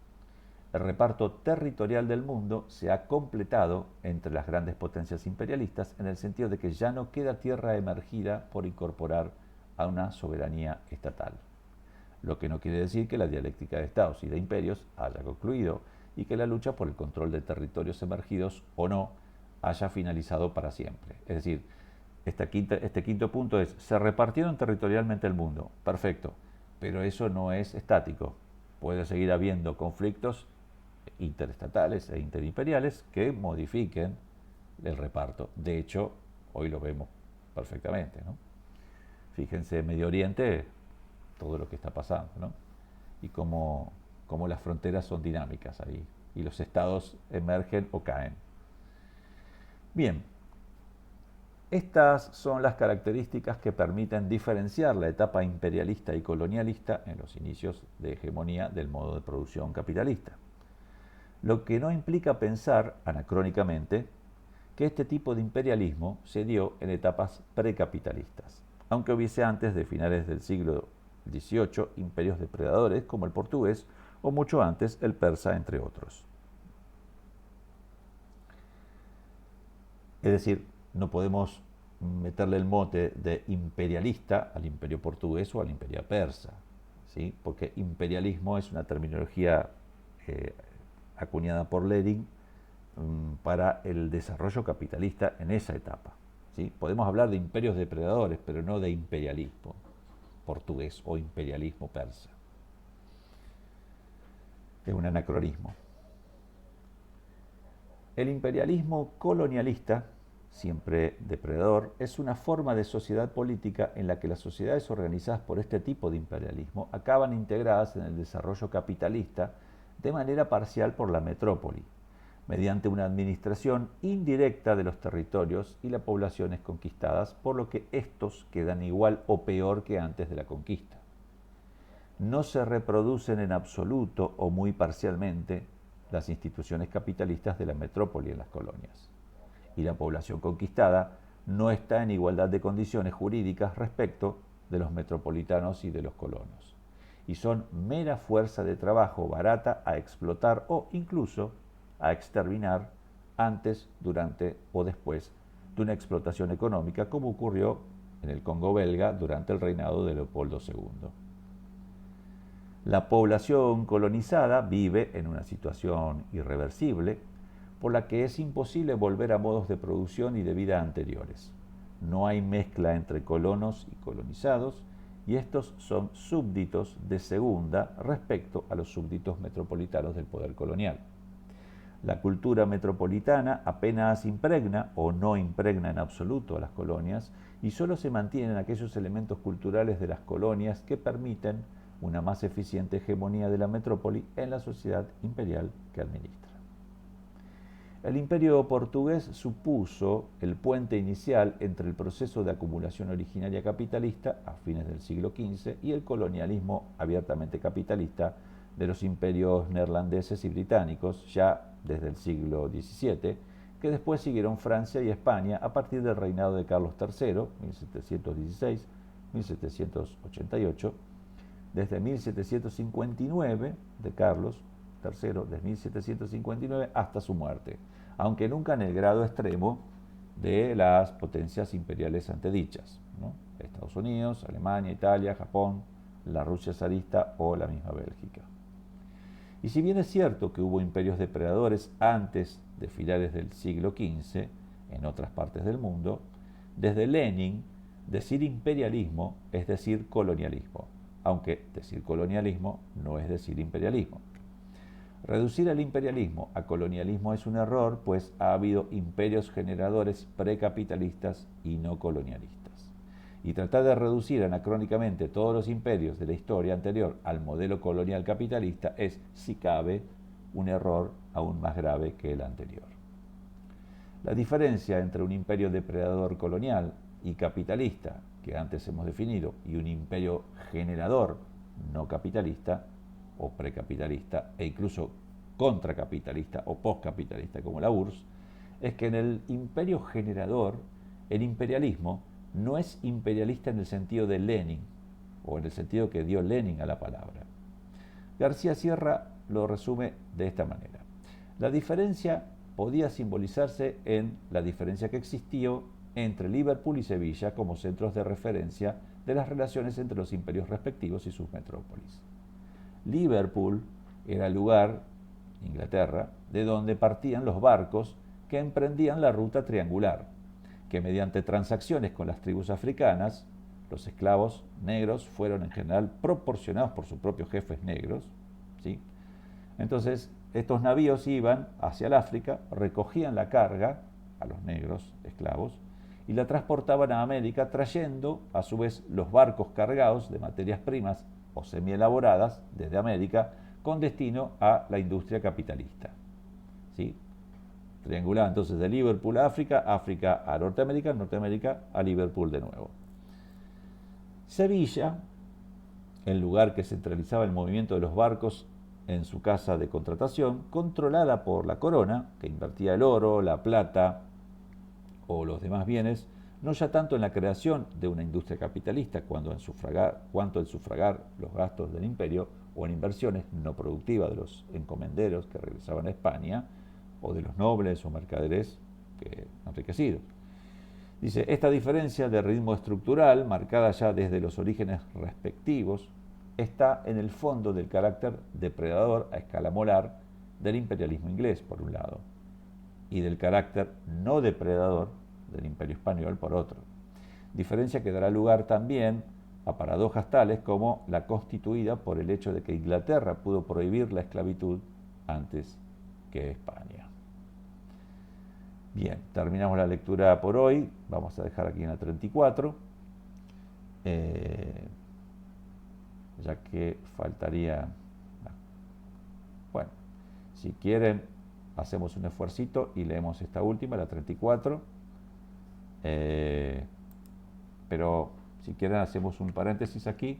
Speaker 1: el reparto territorial del mundo se ha completado entre las grandes potencias imperialistas en el sentido de que ya no queda tierra emergida por incorporar a una soberanía estatal. Lo que no quiere decir que la dialéctica de estados y de imperios haya concluido y que la lucha por el control de territorios emergidos o no haya finalizado para siempre. Es decir, este quinto punto es, se repartieron territorialmente el mundo, perfecto, pero eso no es estático. Puede seguir habiendo conflictos interestatales e interimperiales que modifiquen el reparto. De hecho, hoy lo vemos perfectamente, ¿no? Fíjense en Medio Oriente todo lo que está pasando, ¿no? Y cómo las fronteras son dinámicas ahí y los estados emergen o caen. Bien, estas son las características que permiten diferenciar la etapa imperialista y colonialista en los inicios de hegemonía del modo de producción capitalista. Lo que no implica pensar, anacrónicamente, que este tipo de imperialismo se dio en etapas precapitalistas, aunque hubiese antes de finales del siglo XVIII imperios depredadores como el portugués o mucho antes el persa, entre otros. Es decir, no podemos meterle el mote de imperialista al imperio portugués o al imperio persa, ¿sí? Porque imperialismo es una terminología acuñada por Lenin para el desarrollo capitalista en esa etapa, ¿sí? Podemos hablar de imperios depredadores, pero no de imperialismo portugués o imperialismo persa. Es un anacronismo. El imperialismo colonialista, siempre depredador, es una forma de sociedad política en la que las sociedades organizadas por este tipo de imperialismo acaban integradas en el desarrollo capitalista de manera parcial por la metrópoli, mediante una administración indirecta de los territorios y las poblaciones conquistadas, por lo que estos quedan igual o peor que antes de la conquista. No se reproducen en absoluto o muy parcialmente las instituciones capitalistas de la metrópoli en las colonias, y la población conquistada no está en igualdad de condiciones jurídicas respecto de los metropolitanos y de los colonos, y son mera fuerza de trabajo barata a explotar o incluso a exterminar antes, durante o después de una explotación económica, como ocurrió en el Congo belga durante el reinado de Leopoldo II. La población colonizada vive en una situación irreversible por la que es imposible volver a modos de producción y de vida anteriores. No hay mezcla entre colonos y colonizados, y estos son súbditos de segunda respecto a los súbditos metropolitanos del poder colonial. La cultura metropolitana apenas impregna o no impregna en absoluto a las colonias y solo se mantienen aquellos elementos culturales de las colonias que permiten una más eficiente hegemonía de la metrópoli en la sociedad imperial que administra. El imperio portugués supuso el puente inicial entre el proceso de acumulación originaria capitalista a fines del siglo XV y el colonialismo abiertamente capitalista de los imperios neerlandeses y británicos ya desde el siglo XVII, que después siguieron Francia y España a partir del reinado de Carlos III, 1716-1788, desde 1759, de Carlos III, desde 1759 hasta su muerte, aunque nunca en el grado extremo de las potencias imperiales antedichas, ¿no? Estados Unidos, Alemania, Italia, Japón, la Rusia zarista o la misma Bélgica. Y si bien es cierto que hubo imperios depredadores antes de finales del siglo XV en otras partes del mundo, desde Lenin decir imperialismo es decir colonialismo, aunque decir colonialismo no es decir imperialismo. Reducir el imperialismo a colonialismo es un error, pues ha habido imperios generadores precapitalistas y no colonialistas. Y tratar de reducir anacrónicamente todos los imperios de la historia anterior al modelo colonial capitalista es, si cabe, un error aún más grave que el anterior. La diferencia entre un imperio depredador colonial y capitalista, que antes hemos definido, y un imperio generador no capitalista o precapitalista e incluso contracapitalista o postcapitalista como la URSS, es que en el imperio generador el imperialismo no es imperialista en el sentido de Lenin o en el sentido que dio Lenin a la palabra. García Sierra lo resume de esta manera. La diferencia podía simbolizarse en la diferencia que existió entre Liverpool y Sevilla como centros de referencia de las relaciones entre los imperios respectivos y sus metrópolis. Liverpool era el lugar, Inglaterra, de donde partían los barcos que emprendían la ruta triangular, que mediante transacciones con las tribus africanas, los esclavos negros fueron en general proporcionados por sus propios jefes negros, ¿sí? Entonces, estos navíos iban hacia el África, recogían la carga a los negros esclavos y la transportaban a América, trayendo a su vez los barcos cargados de materias primas o semielaboradas desde América con destino a la industria capitalista, ¿sí? Triangulada entonces de Liverpool a África, África a Norteamérica, Norteamérica a Liverpool de nuevo. Sevilla, el lugar que centralizaba el movimiento de los barcos en su casa de contratación, controlada por la corona, que invertía el oro, la plata o los demás bienes, no ya tanto en la creación de una industria capitalista cuanto en sufragar los gastos del imperio o en inversiones no productivas de los encomenderos que regresaban a España o de los nobles o mercaderes enriquecidos. Dice, esta diferencia de ritmo estructural, marcada ya desde los orígenes respectivos, está en el fondo del carácter depredador a escala molar del imperialismo inglés, por un lado, y del carácter no depredador del imperio español, por otro. Diferencia que dará lugar también a paradojas tales como la constituida por el hecho de que Inglaterra pudo prohibir la esclavitud antes que España. Bien, terminamos la lectura por hoy. Vamos a dejar aquí en la 34. Ya que faltaría... Bueno, si quieren, hacemos un esfuercito y leemos esta última, la 34. Pero si quieren, hacemos un paréntesis aquí.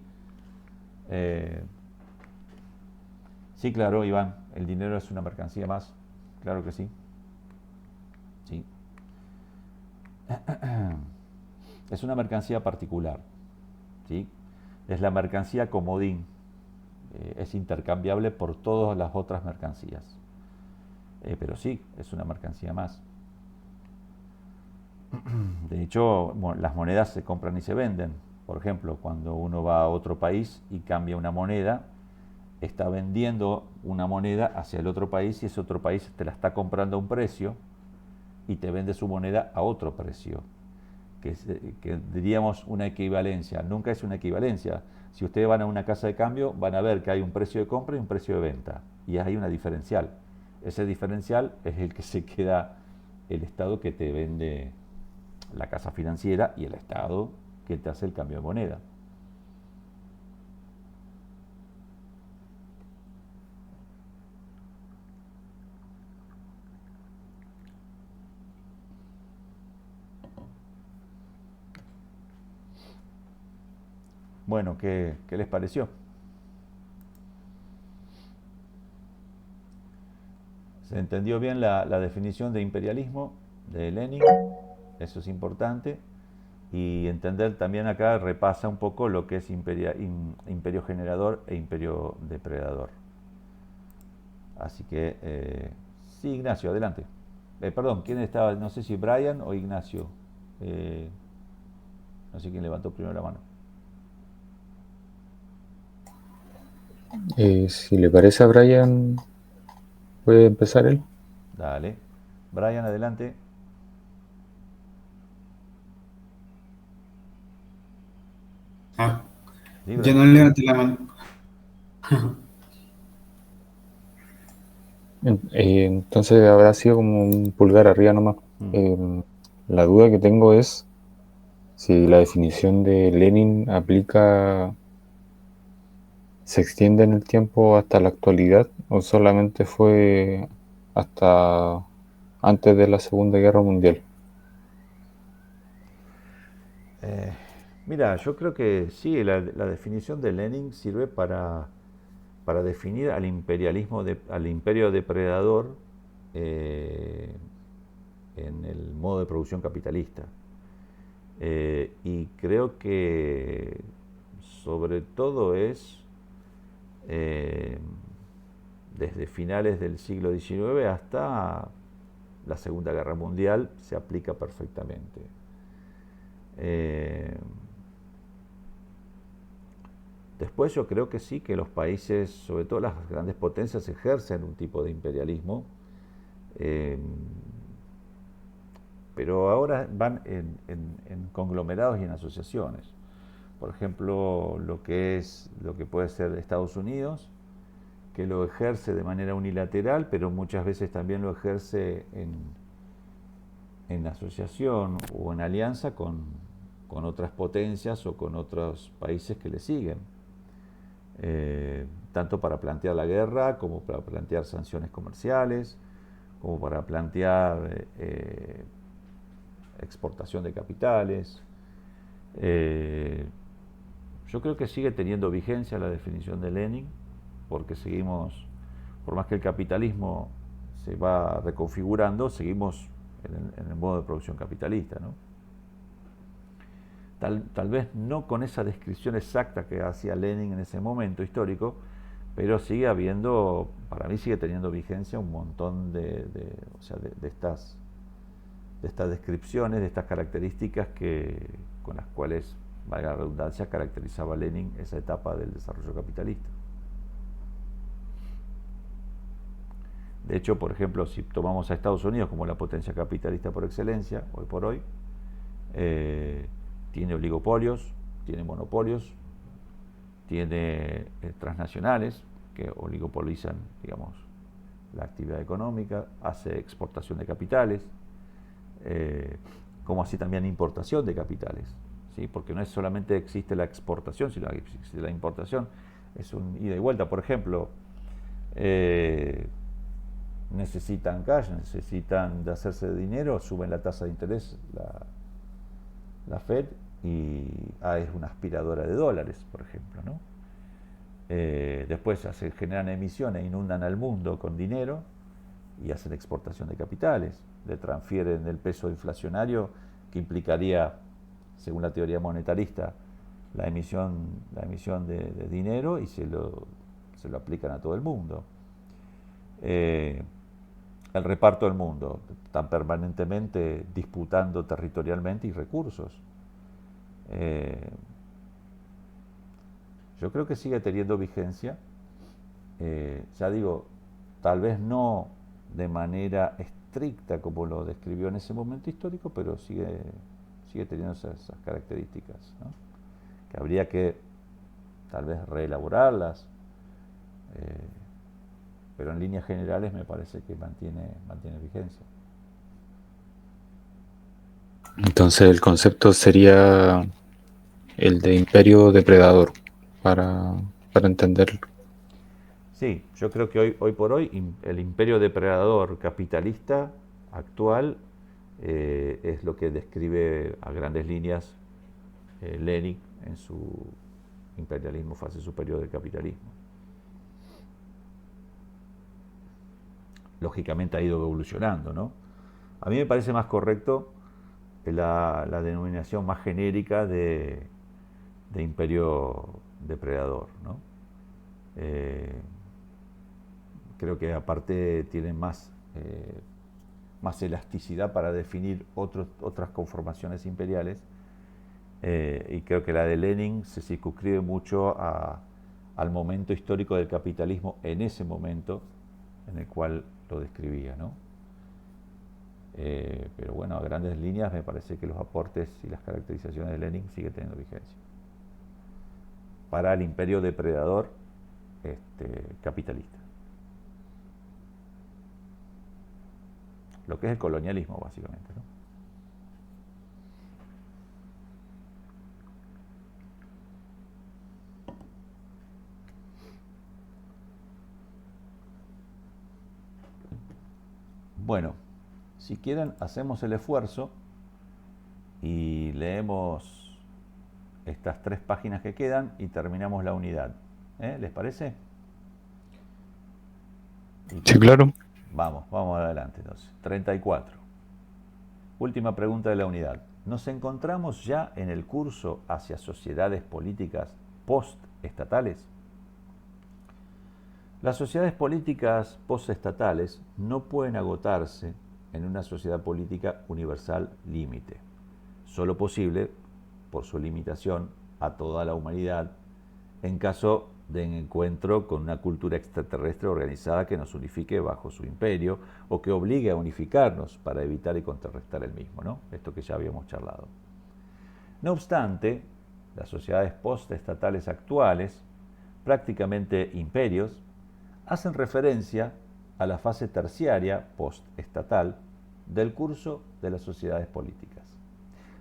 Speaker 1: Sí, claro, Iván, el dinero es una mercancía más. Claro que sí. Sí. Es una mercancía particular, ¿sí? Es la mercancía comodín, es intercambiable por todas las otras mercancías, pero sí, es una mercancía más. De hecho, bueno, las monedas se compran y se venden. Por ejemplo, cuando uno va a otro país y cambia una moneda, está vendiendo una moneda hacia el otro país y ese otro país te la está comprando a un precio y te vende su moneda a otro precio, que diríamos una equivalencia. Nunca es una equivalencia. Si ustedes van a una casa de cambio, van a ver que hay un precio de compra y un precio de venta, y hay una diferencial. Ese diferencial es el que se queda el Estado que te vende la casa financiera y el Estado que te hace el cambio de moneda. Bueno, ¿qué les pareció? ¿Se entendió bien la definición de imperialismo de Lenin? Eso es importante. Y entender también acá repasa un poco lo que es imperio generador e imperio depredador. Así que, sí, Ignacio, adelante. Perdón, ¿quién estaba? No sé si Brian o Ignacio. Eh, no sé quién levantó primero la mano.
Speaker 2: Si le parece a Brian, puede empezar él.
Speaker 1: Dale. Brian, adelante.
Speaker 5: Ah,
Speaker 1: Sí,
Speaker 5: yo
Speaker 1: Brian.
Speaker 5: no levanté la mano.
Speaker 2: Entonces habrá sido como un pulgar arriba nomás. La duda que tengo es si la definición de Lenin se extiende en el tiempo hasta la actualidad o solamente fue hasta antes de la Segunda Guerra Mundial.
Speaker 1: Mira, yo creo que sí, la definición de Lenin sirve para definir al imperialismo, al imperio depredador en el modo de producción capitalista. Y creo que sobre todo es eh, desde finales del siglo XIX hasta la Segunda Guerra Mundial se aplica perfectamente. Después yo creo que sí, que los países, sobre todo las grandes potencias, ejercen un tipo de imperialismo, eh, pero ahora van en conglomerados y en asociaciones. Por ejemplo, lo que puede ser Estados Unidos, que lo ejerce de manera unilateral, pero muchas veces también lo ejerce en asociación o en alianza con otras potencias o con otros países que le siguen. Tanto para plantear la guerra como para plantear sanciones comerciales, como para plantear exportación de capitales. Yo creo que sigue teniendo vigencia la definición de Lenin, porque seguimos, por más que el capitalismo se va reconfigurando, seguimos en el modo de producción capitalista, ¿no? Tal vez no con esa descripción exacta que hacía Lenin en ese momento histórico, pero sigue habiendo, para mí sigue teniendo vigencia un montón o sea, de estas descripciones, de estas características con las cuales, valga la redundancia, caracterizaba Lenin esa etapa del desarrollo capitalista. De hecho, por ejemplo, si tomamos a Estados Unidos como la potencia capitalista por excelencia, hoy por hoy, tiene oligopolios, tiene monopolios, tiene transnacionales que oligopolizan, digamos, la actividad económica, hace exportación de capitales, como así también importación de capitales, ¿sí? Porque no es solamente existe la exportación, sino que existe la importación, es un ida y vuelta. Por ejemplo, necesitan cash, necesitan de hacerse de dinero, suben la tasa de interés, la Fed, y es una aspiradora de dólares, por ejemplo, ¿no? Después se generan emisiones, inundan al mundo con dinero y hacen exportación de capitales, le transfieren el peso inflacionario que implicaría, según la teoría monetarista, la emisión de dinero y se lo aplican a todo el mundo. El reparto del mundo, están permanentemente disputando territorialmente y recursos. Yo creo que sigue teniendo vigencia. Ya digo, tal vez no de manera estricta como lo describió en ese momento histórico, pero sigue teniendo esas características, ¿no? Que habría que tal vez reelaborarlas, pero en líneas generales me parece que mantiene vigencia.
Speaker 2: Entonces el concepto sería el de imperio depredador, para entenderlo.
Speaker 1: Sí, yo creo que hoy por hoy el imperio depredador capitalista actual es lo que describe a grandes líneas Lenin en su imperialismo, fase superior del capitalismo. Lógicamente ha ido evolucionando, ¿no? A mí me parece más correcto la denominación más genérica de imperio depredador, ¿no? Creo que aparte tienen más elasticidad para definir otras conformaciones imperiales, y creo que la de Lenin se circunscribe mucho al momento histórico del capitalismo en ese momento en el cual lo describía, ¿no? Pero bueno, a grandes líneas me parece que los aportes y las caracterizaciones de Lenin siguen teniendo vigencia para el imperio depredador capitalista. Lo que es el colonialismo, básicamente, ¿no? Bueno, si quieren, hacemos el esfuerzo y leemos estas 3 páginas que quedan y terminamos la unidad. ¿Les parece?
Speaker 2: Sí, claro.
Speaker 1: Vamos adelante entonces. 34. Última pregunta de la unidad. ¿Nos encontramos ya en el curso hacia sociedades políticas postestatales? Las sociedades políticas postestatales no pueden agotarse en una sociedad política universal límite, solo posible, por su limitación a toda la humanidad, en caso de encuentro con una cultura extraterrestre organizada que nos unifique bajo su imperio o que obligue a unificarnos para evitar y contrarrestar el mismo, ¿no? Esto que ya habíamos charlado. No obstante, las sociedades postestatales actuales, prácticamente imperios, hacen referencia a la fase terciaria postestatal del curso de las sociedades políticas.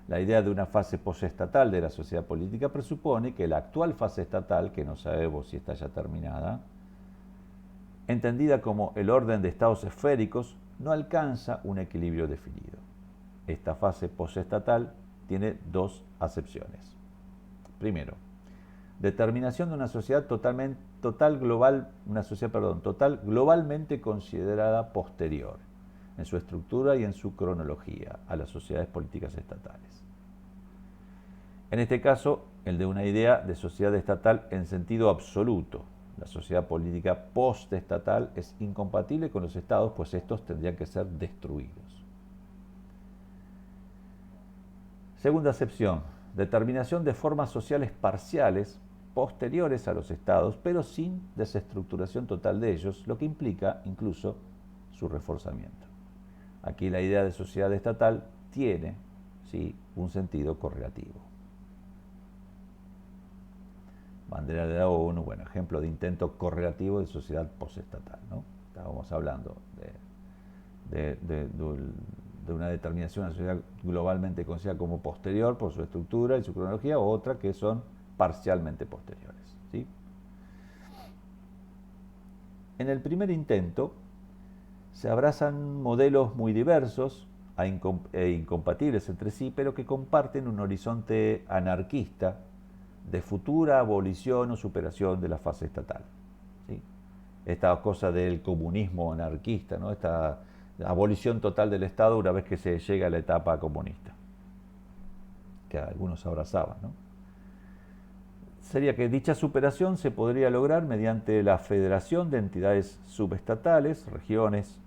Speaker 1: La idea de una fase postestatal de la sociedad política presupone que la actual fase estatal, que no sabemos si está ya terminada, entendida como el orden de estados esféricos, no alcanza un equilibrio definido. Esta fase postestatal tiene 2 acepciones. Primero, determinación de una sociedad total globalmente considerada posterior en su estructura y en su cronología a las sociedades políticas estatales. En este caso, el de una idea de sociedad estatal en sentido absoluto. La sociedad política postestatal es incompatible con los estados, pues estos tendrían que ser destruidos. Segunda acepción, determinación de formas sociales parciales posteriores a los estados, pero sin desestructuración total de ellos, lo que implica incluso su reforzamiento. Aquí la idea de sociedad estatal tiene, sí, un sentido correlativo. Bandera de la ONU, bueno, ejemplo de intento correlativo de sociedad postestatal, ¿no? Estábamos hablando de una determinación de una sociedad globalmente considerada como posterior por su estructura y su cronología, o otra que son parcialmente posteriores, ¿sí? En el primer intento se abrazan modelos muy diversos e incompatibles entre sí, pero que comparten un horizonte anarquista de futura abolición o superación de la fase estatal, ¿sí? Esta cosa del comunismo anarquista, ¿no? Esta abolición total del Estado una vez que se llega a la etapa comunista, que algunos abrazaban, ¿no? Sería que dicha superación se podría lograr mediante la federación de entidades subestatales, regiones,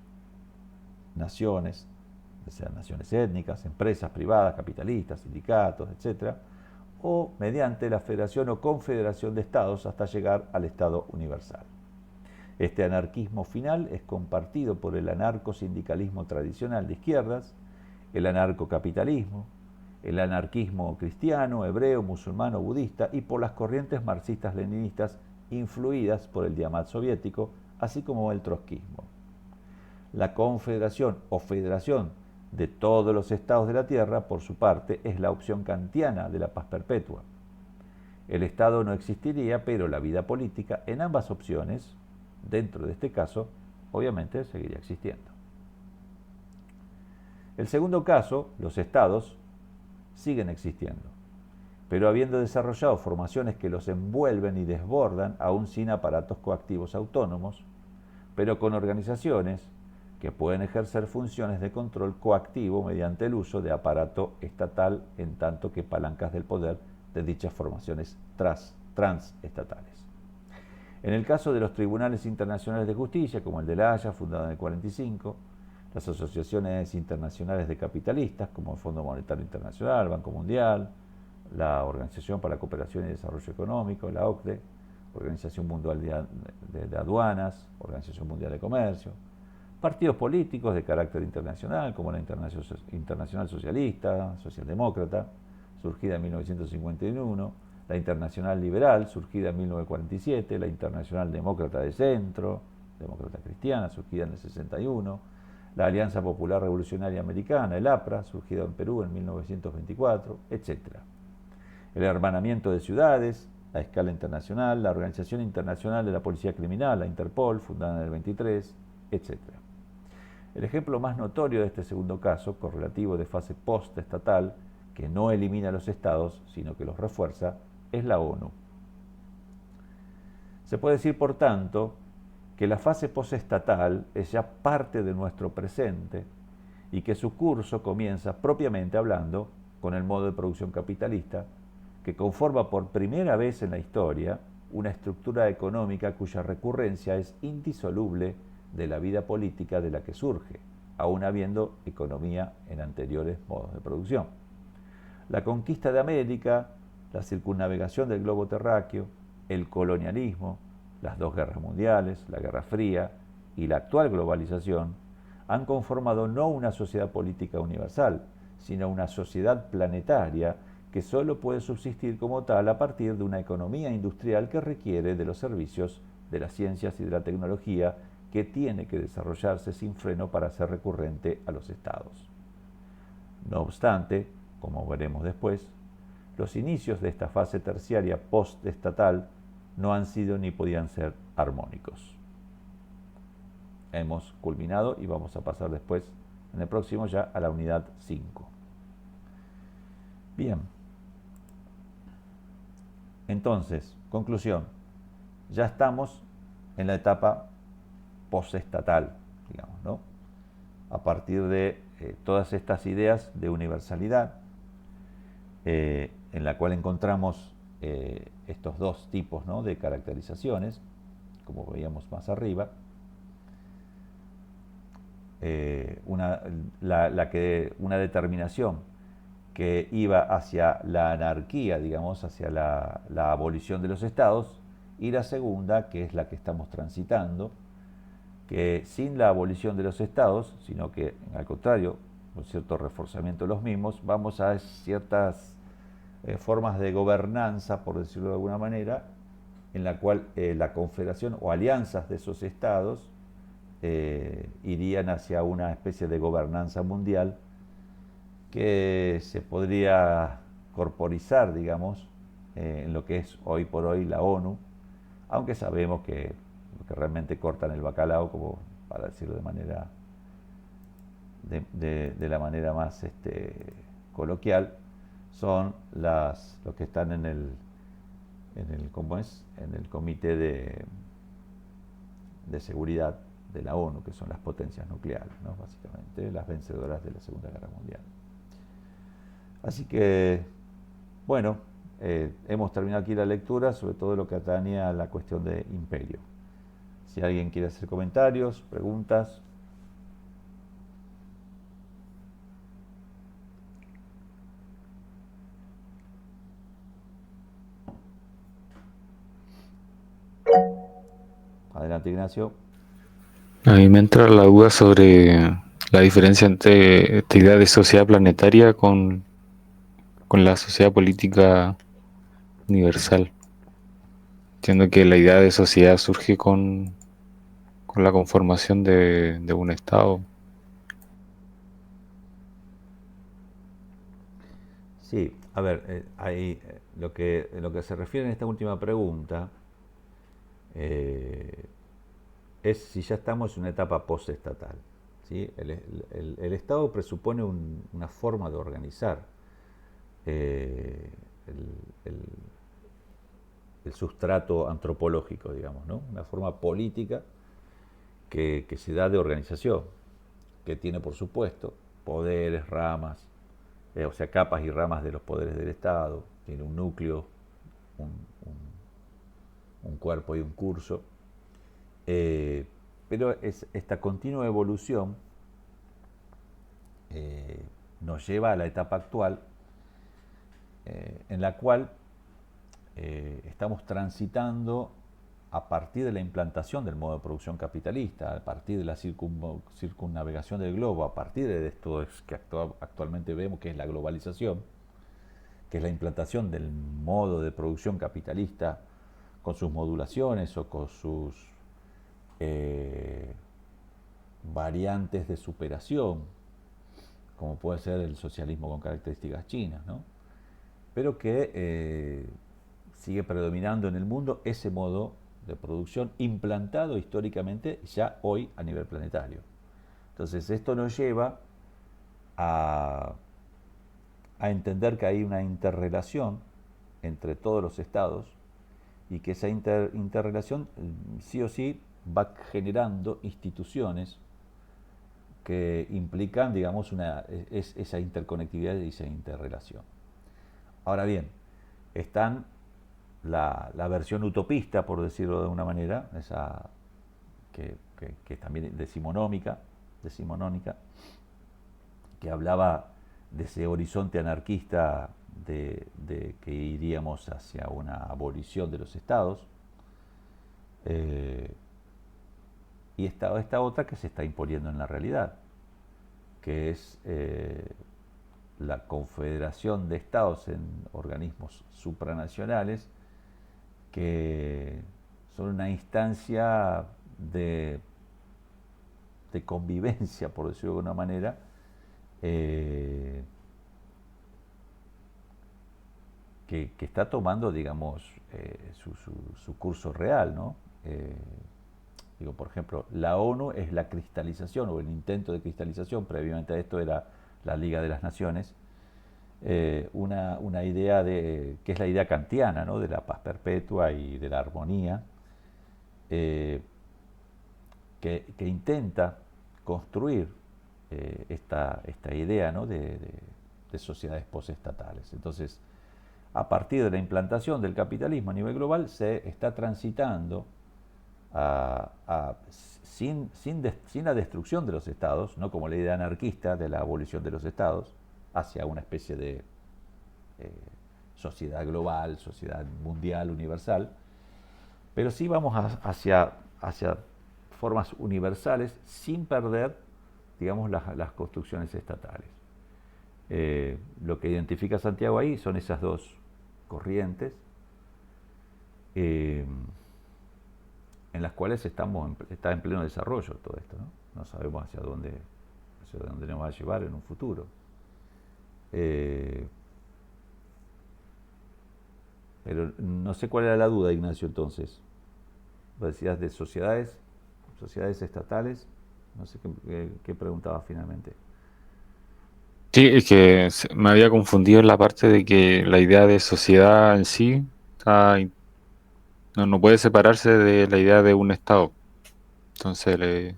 Speaker 1: naciones, ya sean naciones étnicas, empresas privadas, capitalistas, sindicatos, etc., o mediante la federación o confederación de estados hasta llegar al Estado universal. Este anarquismo final es compartido por el anarcosindicalismo tradicional de izquierdas, el anarcocapitalismo, el anarquismo cristiano, hebreo, musulmano, budista y por las corrientes marxistas-leninistas influidas por el Diamant soviético, así como el trotskismo. La confederación o federación de todos los estados de la Tierra, por su parte, es la opción kantiana de la paz perpetua. El Estado no existiría, pero la vida política en ambas opciones, dentro de este caso, obviamente seguiría existiendo. El segundo caso, los estados siguen existiendo, pero habiendo desarrollado formaciones que los envuelven y desbordan, aún sin aparatos coactivos autónomos, pero con organizaciones que pueden ejercer funciones de control coactivo mediante el uso de aparato estatal en tanto que palancas del poder de dichas formaciones transestatales. En el caso de los tribunales internacionales de justicia, como el de La Haya, fundado en el 45, las asociaciones internacionales de capitalistas, como el Fondo Monetario Internacional, el Banco Mundial, la Organización para la Cooperación y Desarrollo Económico, la OCDE, Organización Mundial de Aduanas, Organización Mundial de Comercio, partidos políticos de carácter internacional, como la Internacional Socialista, Socialdemócrata, surgida en 1951, la Internacional Liberal, surgida en 1947, la Internacional Demócrata de Centro, Demócrata Cristiana, surgida en el 61, la Alianza Popular Revolucionaria Americana, el APRA, surgida en Perú en 1924, etc. El hermanamiento de ciudades a escala internacional, la Organización Internacional de la Policía Criminal, la Interpol, fundada en el 23, etc. El ejemplo más notorio de este segundo caso, correlativo de fase postestatal, que no elimina a los estados, sino que los refuerza, es la ONU. Se puede decir, por tanto, que la fase postestatal es ya parte de nuestro presente y que su curso comienza, propiamente hablando, con el modo de producción capitalista, que conforma por primera vez en la historia una estructura económica cuya recurrencia es indisoluble de la vida política de la que surge, aun habiendo economía en anteriores modos de producción. La conquista de América, la circunnavegación del globo terráqueo, el colonialismo, las dos guerras mundiales, la Guerra Fría y la actual globalización han conformado no una sociedad política universal, sino una sociedad planetaria que solo puede subsistir como tal a partir de una economía industrial que requiere de los servicios de las ciencias y de la tecnología, que tiene que desarrollarse sin freno para ser recurrente a los estados. No obstante, como veremos después, los inicios de esta fase terciaria postestatal no han sido ni podían ser armónicos. Hemos culminado y vamos a pasar después, en el próximo ya, a la unidad 5. Bien. Entonces, conclusión. Ya estamos en la etapa postestatal, digamos, ¿no? A partir de todas estas ideas de universalidad, en la cual encontramos estos dos tipos, ¿no?, de caracterizaciones, como veíamos más arriba. Una determinación que iba hacia la anarquía, digamos, hacia la abolición de los estados, y la segunda, que es la que estamos transitando, que sin la abolición de los estados, sino que al contrario, un cierto reforzamiento de los mismos, vamos a ciertas formas de gobernanza, por decirlo de alguna manera, en la cual la confederación o alianzas de esos estados irían hacia una especie de gobernanza mundial que se podría corporizar, digamos, en lo que es hoy por hoy la ONU, aunque sabemos que realmente cortan el bacalao, como para decirlo de manera de la manera más coloquial, son los que están en el ¿cómo es?, en el comité de seguridad de la ONU, que son las potencias nucleares, ¿no?, básicamente las vencedoras de la Segunda Guerra Mundial. Así que, bueno, hemos terminado aquí la lectura, sobre todo lo que atañe a la cuestión de imperio. Si alguien quiere hacer comentarios, preguntas. Adelante, Ignacio.
Speaker 2: A mí me entra la duda sobre la diferencia entre esta idea de sociedad planetaria con la sociedad política universal. Entiendo que la idea de sociedad surge con la conformación de un Estado.
Speaker 1: Sí, a ver, ahí lo que se refiere en esta última pregunta es si ya estamos en una etapa postestatal, ¿sí? El Estado presupone una forma de organizar el sustrato antropológico, digamos, ¿no? Una forma política que se da de organización. que tiene, por supuesto, poderes, ramas, o sea, capas y ramas de los poderes del Estado, tiene un núcleo, un, un cuerpo y un curso, pero esta continua evolución nos lleva a la etapa actual, en la cual estamos transitando a partir de la implantación del modo de producción capitalista, a partir de la circunnavegación del globo, a partir de esto que actualmente vemos que es la globalización, que es la implantación del modo de producción capitalista con sus modulaciones o con sus variantes de superación, como puede ser el socialismo con características chinas, ¿no? Pero que sigue predominando en el mundo ese modo de producción implantado históricamente ya hoy a nivel planetario. Entonces esto nos lleva a entender que hay una interrelación entre todos los estados y que esa interrelación sí o sí va generando instituciones que implican, digamos, esa interconectividad y esa interrelación. Ahora bien, están la versión utopista, por decirlo de una manera, esa que también decimonónica, que hablaba de ese horizonte anarquista de que iríamos hacia una abolición de los estados, y esta otra que se está imponiendo en la realidad, que es la confederación de estados en organismos supranacionales que son una instancia de convivencia, por decirlo de alguna manera, que está tomando, digamos, su curso real, ¿no? Digo, por ejemplo, la ONU es la cristalización o el intento de cristalización, previamente a esto era la Liga de las Naciones, una idea que es la idea kantiana, ¿no? De la paz perpetua y de la armonía, que intenta construir esta idea, ¿no? de sociedades postestatales. Entonces, a partir de la implantación del capitalismo a nivel global, se está transitando sin la destrucción de los estados, no como la idea anarquista de la abolición de los estados, hacia una especie de sociedad global, sociedad mundial, universal, pero sí vamos hacia formas universales sin perder, digamos, las construcciones estatales. Lo que identifica Santiago ahí son esas dos corrientes en las cuales está en pleno desarrollo todo esto, ¿no? No sabemos hacia dónde nos va a llevar en un futuro. Pero no sé cuál era la duda, Ignacio, entonces. Vos decías de sociedades estatales, no sé qué preguntabas finalmente.
Speaker 2: Sí, es que me había confundido en la parte de que la idea de sociedad en sí no puede separarse de la idea de un Estado. Entonces,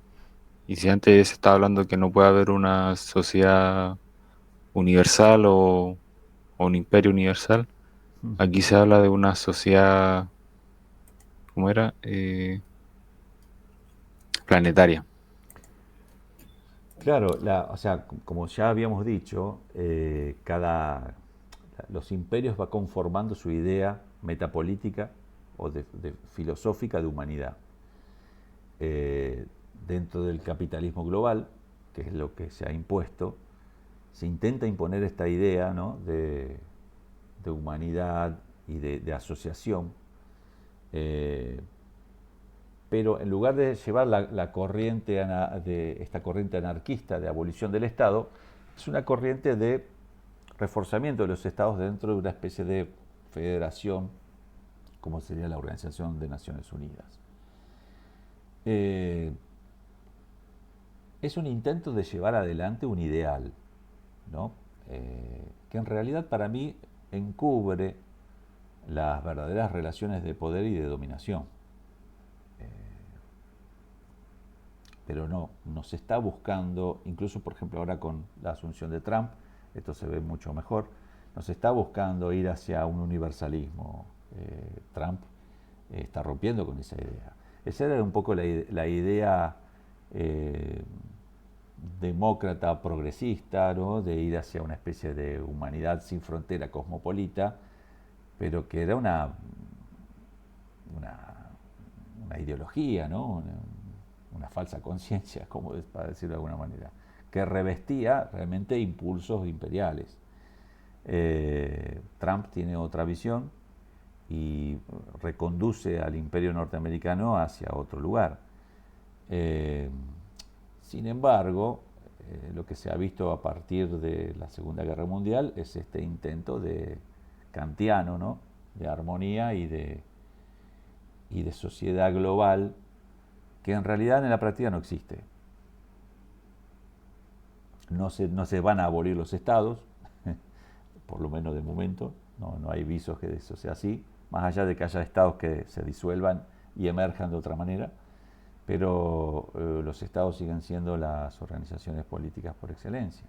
Speaker 2: y si antes se estaba hablando que no puede haber una sociedad universal o un imperio universal, aquí se habla de una sociedad, ¿cómo era? Planetaria.
Speaker 1: Claro, o sea, como ya habíamos dicho, los imperios va conformando su idea metapolítica o de filosófica de humanidad. Dentro del capitalismo global, que es lo que se ha impuesto, se intenta imponer esta idea, ¿no? de humanidad y de asociación, pero en lugar de llevar la corriente de esta corriente anarquista de abolición del Estado, es una corriente de reforzamiento de los estados dentro de una especie de federación, como sería la Organización de Naciones Unidas. Es un intento de llevar adelante un ideal, ¿no? Que en realidad para mí encubre las verdaderas relaciones de poder y de dominación. pero no se está buscando, incluso por ejemplo ahora con la asunción de Trump, esto se ve mucho mejor, no se está buscando ir hacia un universalismo. Trump está rompiendo con esa idea. Esa era un poco la idea demócrata progresista, ¿no? De ir hacia una especie de humanidad sin frontera cosmopolita, pero que era una ideología, ¿no? Una falsa conciencia, como para decirlo de alguna manera, que revestía realmente impulsos imperiales. Trump tiene otra visión y reconduce al imperio norteamericano hacia otro lugar. Sin embargo, lo que se ha visto a partir de la Segunda Guerra Mundial es este intento de kantiano, ¿no? De armonía y de sociedad global, que en realidad en la práctica no existe. No se van a abolir los estados, por lo menos de momento, no hay visos que eso sea así, más allá de que haya estados que se disuelvan y emerjan de otra manera, pero los estados siguen siendo las organizaciones políticas por excelencia.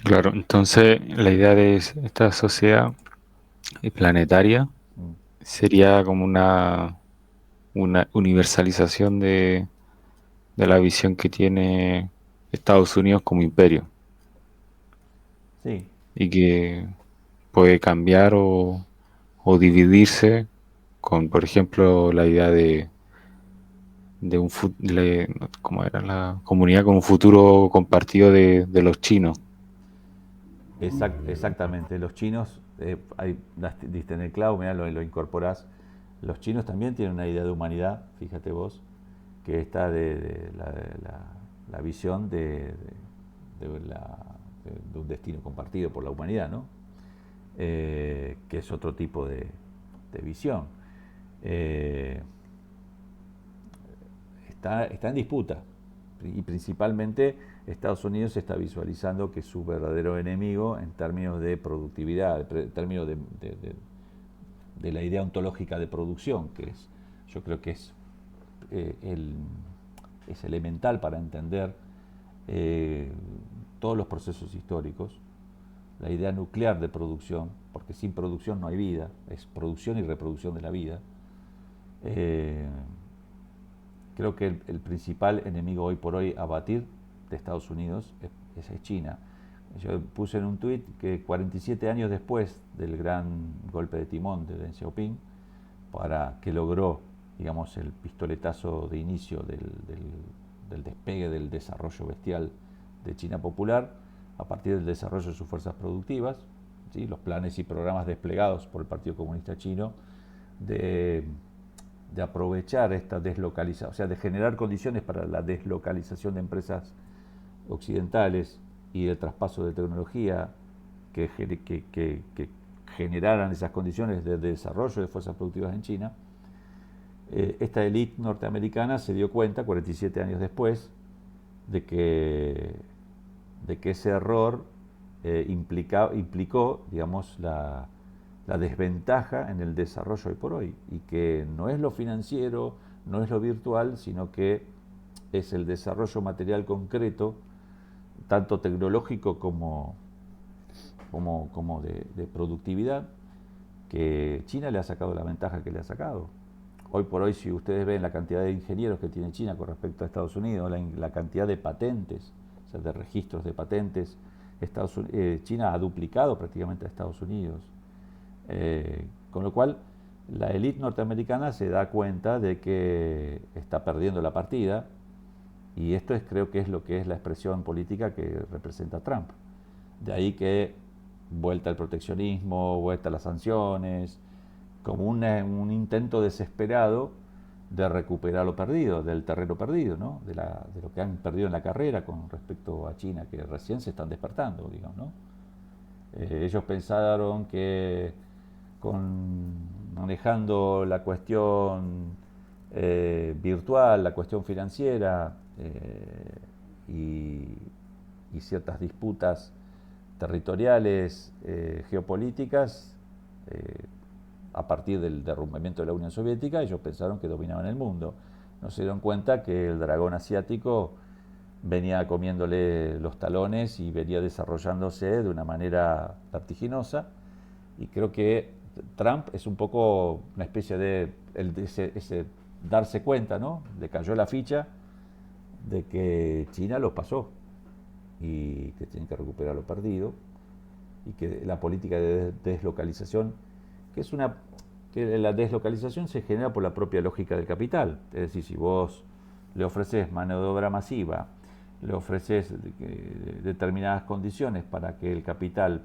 Speaker 2: Claro, entonces la idea de esta sociedad planetaria sería como una universalización de la visión que tiene Estados Unidos como imperio.
Speaker 1: Sí.
Speaker 2: Y que puede cambiar o dividirse con, por ejemplo, la idea de ¿cómo era? La comunidad con un futuro compartido de los chinos.
Speaker 1: Exactamente, los chinos, diste en el clavo, mirá, lo incorporás. Los chinos también tienen una idea de humanidad, fíjate vos, que está de la visión de un destino compartido por la humanidad, ¿no? Que es otro tipo de visión. Está en disputa, y principalmente Estados Unidos se está visualizando que su verdadero enemigo en términos de productividad, en términos de la idea ontológica de producción, que yo creo que es elemental para entender todos los procesos históricos, la idea nuclear de producción, porque sin producción no hay vida, es producción y reproducción de la vida. Creo que el principal enemigo hoy por hoy a batir de Estados Unidos es China. Yo puse en un tuit que 47 años después del gran golpe de timón de Deng Xiaoping, que logró, digamos, el pistoletazo de inicio del despegue del desarrollo bestial de China popular, a partir del desarrollo de sus fuerzas productivas, ¿sí? Los planes y programas desplegados por el Partido Comunista Chino de aprovechar esta deslocalización, o sea, de generar condiciones para la deslocalización de empresas occidentales y el traspaso de tecnología que generaran esas condiciones de desarrollo de fuerzas productivas en China. Esta élite norteamericana se dio cuenta, 47 años después, de que ese error implicó, digamos, la desventaja en el desarrollo hoy por hoy, y que no es lo financiero, no es lo virtual, sino que es el desarrollo material concreto, tanto tecnológico como de productividad, que China le ha sacado la ventaja que le ha sacado. Hoy por hoy, si ustedes ven la cantidad de ingenieros que tiene China con respecto a Estados Unidos, la cantidad de patentes, o sea, de registros de patentes, China ha duplicado prácticamente a Estados Unidos. Con lo cual, la élite norteamericana se da cuenta de que está perdiendo la partida, y esto creo que es lo que es la expresión política que representa Trump. De ahí que vuelta al proteccionismo, vuelta a las sanciones, como un intento desesperado de recuperar lo perdido, del terreno perdido, ¿no? de lo que han perdido en la carrera con respecto a China, que recién se están despertando, digamos, ¿no? Ellos pensaron que manejando la cuestión virtual, la cuestión financiera y ciertas disputas territoriales, geopolíticas, a partir del derrumbamiento de la Unión Soviética, ellos pensaron que dominaban el mundo. No se dieron cuenta que el dragón asiático venía comiéndole los talones y venía desarrollándose de una manera vertiginosa. Y creo que Trump es un poco una especie de ese darse cuenta, ¿no? Le cayó la ficha de que China lo pasó y que tienen que recuperar lo perdido, y que la política de deslocalización, que la deslocalización se genera por la propia lógica del capital. Es decir, si vos le ofreces mano de obra masiva, le ofreces determinadas condiciones para que el capital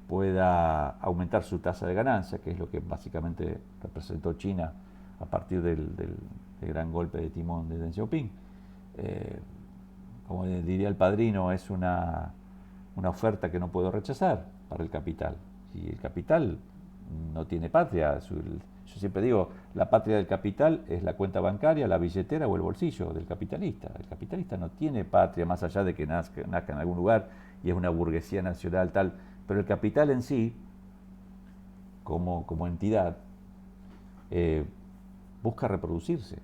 Speaker 1: pueda aumentar su tasa de ganancia, que es lo que básicamente representó China a partir del gran golpe de timón de Deng Xiaoping. Como diría el padrino, es una oferta que no puedo rechazar para el capital. Y el capital no tiene patria. Yo siempre digo, la patria del capital es la cuenta bancaria, la billetera o el bolsillo del capitalista. El capitalista no tiene patria, más allá de que nazca en algún lugar y es una burguesía nacional tal. Pero el capital en sí, como entidad, busca reproducirse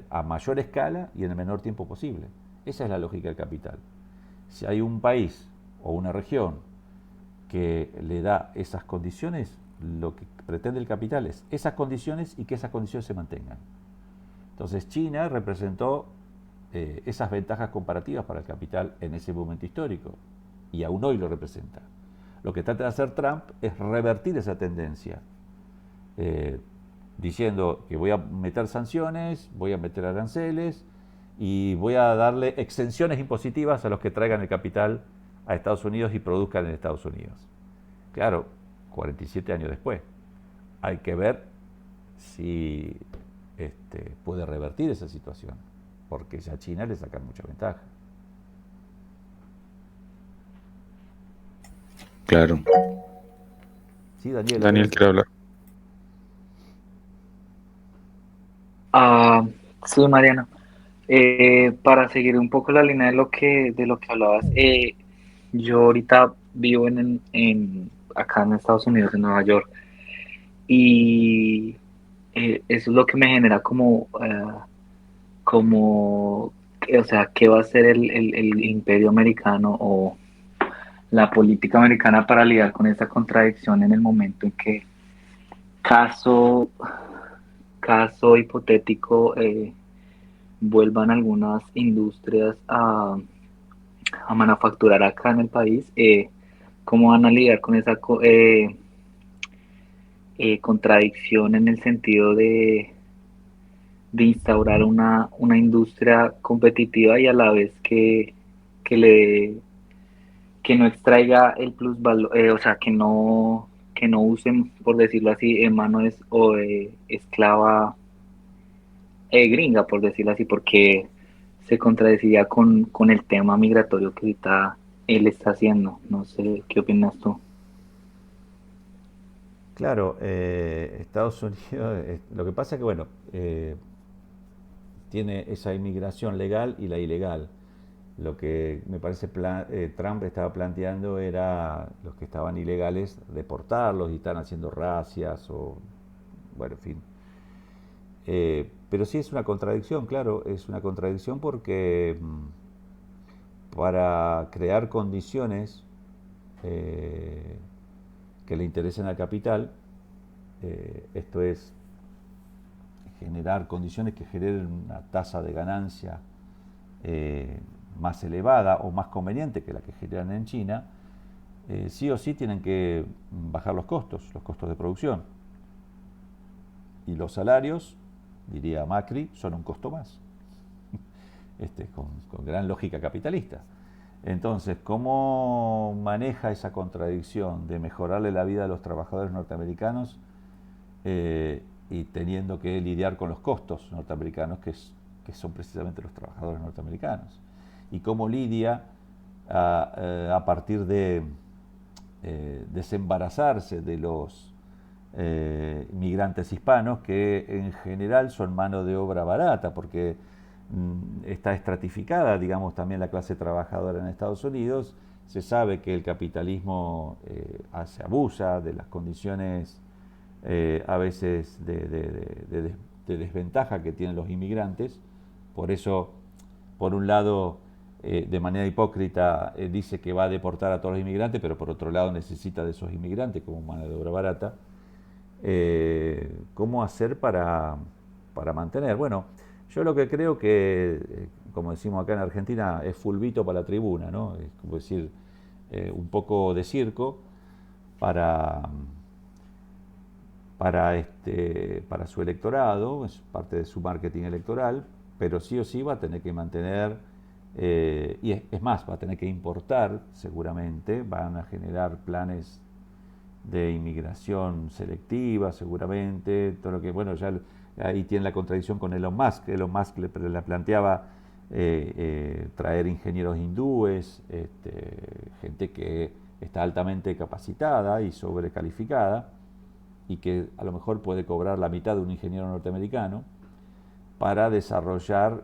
Speaker 1: a mayor escala y en el menor tiempo posible. Esa es la lógica del capital. Si hay un país o una región que le da esas condiciones, lo que pretende el capital es esas condiciones y que esas condiciones se mantengan. Entonces China representó esas ventajas comparativas para el capital en ese momento histórico y aún hoy lo representa. Lo que trata de hacer Trump es revertir esa tendencia, diciendo que voy a meter sanciones, voy a meter aranceles y voy a darle exenciones impositivas a los que traigan el capital a Estados Unidos y produzcan en Estados Unidos. Claro, 47 años después. Hay que ver si puede revertir esa situación, porque ya a China le sacan mucha ventaja.
Speaker 2: Claro.
Speaker 1: Sí, Daniel.
Speaker 2: Daniel quiere hablar.
Speaker 3: Sí, Mariano. Para seguir un poco la línea de lo que hablabas, yo ahorita vivo acá en Estados Unidos, en Nueva York, y eso es lo que me genera o sea, ¿qué va a hacer el imperio americano o la política americana para lidiar con esa contradicción en el momento en que, caso hipotético, vuelvan algunas industrias a manufacturar acá en el país? ¿Cómo van a lidiar con esa contradicción en el sentido de instaurar una industria competitiva y a la vez que no extraiga el plusvalor, o sea, que no usen, por decirlo así, mano esclava gringa, por decirlo así, porque se contradecía con el tema migratorio que ahorita él está haciendo? No sé, ¿qué opinas tú?
Speaker 1: Claro, Estados Unidos, lo que pasa es que, bueno, tiene esa inmigración legal y la ilegal. Lo que me parece Trump estaba planteando era los que estaban ilegales, deportarlos y están haciendo racias o, bueno, en fin. Pero sí es una contradicción, claro, es una contradicción porque para crear condiciones que le interesen al capital, esto es generar condiciones que generen una tasa de ganancia más elevada o más conveniente que la que generan en China, sí o sí tienen que bajar los costos de producción. Y los salarios, diría Macri, son un costo más, con gran lógica capitalista. Entonces, ¿cómo maneja esa contradicción de mejorarle la vida a los trabajadores norteamericanos y teniendo que lidiar con los costos norteamericanos, que son precisamente los trabajadores norteamericanos? Y cómo lidia a partir de desembarazarse de los migrantes hispanos, que en general son mano de obra barata, porque está estratificada, digamos, también la clase trabajadora en Estados Unidos. Se sabe que el capitalismo se abusa de las condiciones a veces de desventaja que tienen los inmigrantes. Por eso, por un lado, de manera hipócrita, dice que va a deportar a todos los inmigrantes, pero por otro lado necesita de esos inmigrantes como mano de obra barata. ¿Cómo hacer para mantener? Bueno, yo lo que creo que, como decimos acá en Argentina, es fulbito para la tribuna, ¿no? Es como decir, un poco de circo para, para su electorado, es parte de su marketing electoral, pero sí o sí va a tener que mantener, y es más, va a tener que importar seguramente, van a generar planes de inmigración selectiva seguramente, todo lo que, bueno, ya ahí tiene la contradicción con Elon Musk. Elon Musk le planteaba traer ingenieros hindúes, gente que está altamente capacitada y sobrecalificada y que a lo mejor puede cobrar la mitad de un ingeniero norteamericano para desarrollar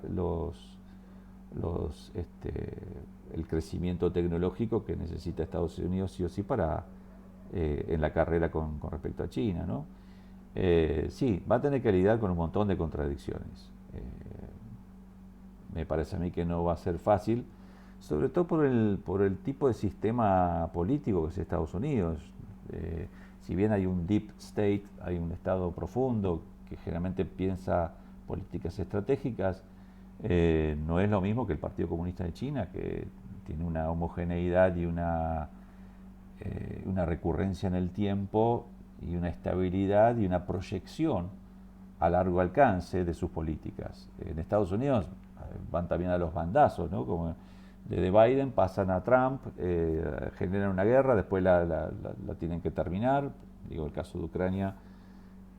Speaker 1: el crecimiento tecnológico que necesita Estados Unidos sí o sí para en la carrera con respecto a China, ¿no? Sí, va a tener que lidiar con un montón de contradicciones. Me parece a mí que no va a ser fácil, sobre todo por el tipo de sistema político que es Estados Unidos. Si bien hay un deep state, hay un estado profundo que generalmente piensa políticas estratégicas, no es lo mismo que el Partido Comunista de China, que tiene una homogeneidad y una recurrencia en el tiempo y una estabilidad y una proyección a largo alcance de sus políticas. En Estados Unidos van también a los bandazos, ¿no? Como desde Biden pasan a Trump, generan una guerra, después la tienen que terminar. Digo, el caso de Ucrania,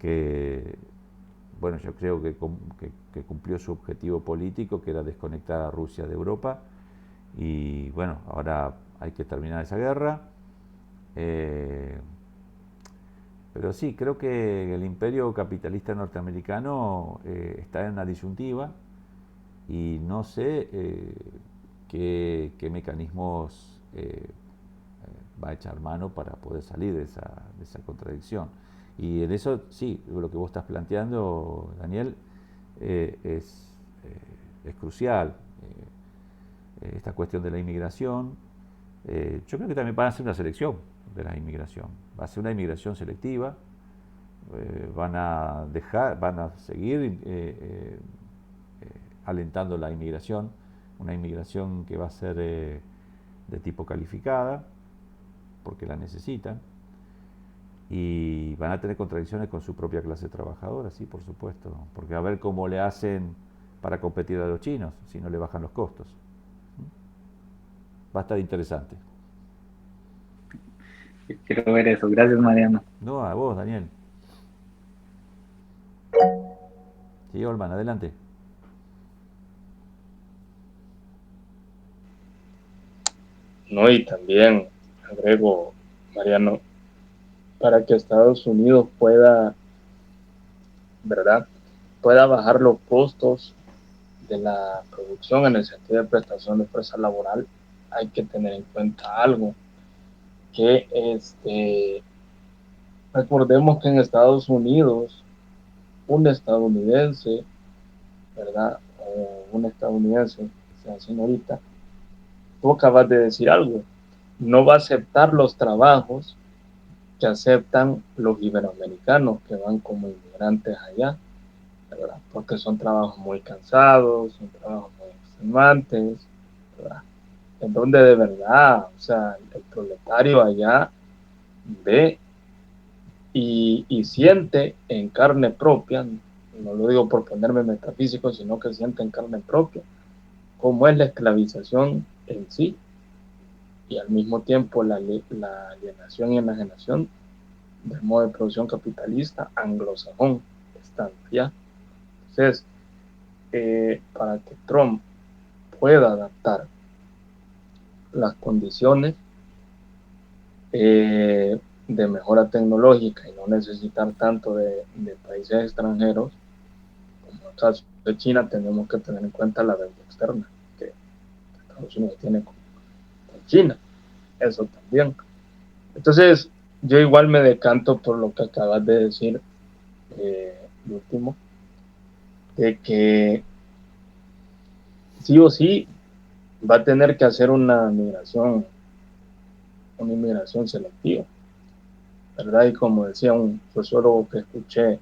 Speaker 1: que bueno, yo creo que cumplió su objetivo político, que era desconectar a Rusia de Europa, y bueno, ahora hay que terminar esa guerra. Pero sí, creo que el imperio capitalista norteamericano está en una disyuntiva y no sé qué mecanismos va a echar mano para poder salir de esa contradicción. Y en eso, sí, lo que vos estás planteando, Daniel, es crucial. Esta cuestión de la inmigración, yo creo que también van a hacer una selección de la inmigración. Va a ser una inmigración selectiva, van a seguir alentando la inmigración, una inmigración que va a ser de tipo calificada, porque la necesitan, y van a tener contradicciones con su propia clase trabajadora, sí, por supuesto, porque a ver cómo le hacen para competir a los chinos si no le bajan los costos. Va a estar interesante.
Speaker 3: Quiero ver eso. Gracias, Mariano.
Speaker 1: No, a vos, Daniel. Sí, Olman, adelante.
Speaker 4: No, y también agrego, Mariano, para que Estados Unidos pueda, ¿verdad? Pueda bajar los costos de la producción en el sentido de prestación de fuerza laboral, hay que tener en cuenta algo, que recordemos que en Estados Unidos, un estadounidense, ¿verdad? O un estadounidense, sea señorita, tú acabas de decir algo, no va a aceptar los trabajos que aceptan los iberoamericanos que van como inmigrantes allá, ¿verdad? Porque son trabajos muy cansados, son trabajos muy extenuantes, ¿verdad? En donde de verdad, o sea, el proletario allá ve y siente en carne propia, no lo digo por ponerme metafísico, sino que siente en carne propia cómo es la esclavización en sí y al mismo tiempo la alienación y enajenación del modo de producción capitalista anglosajón estando allá. Entonces, para que Trump pueda adaptar las condiciones de mejora tecnológica y no necesitar tanto de países extranjeros, como el caso de China, tenemos que tener en cuenta la deuda externa que Estados Unidos tiene con China. Eso también. Entonces, yo igual me decanto por lo que acabas de decir, el último, de que sí o sí va a tener que hacer una inmigración selectiva, ¿verdad? Y como decía un sociólogo que escuché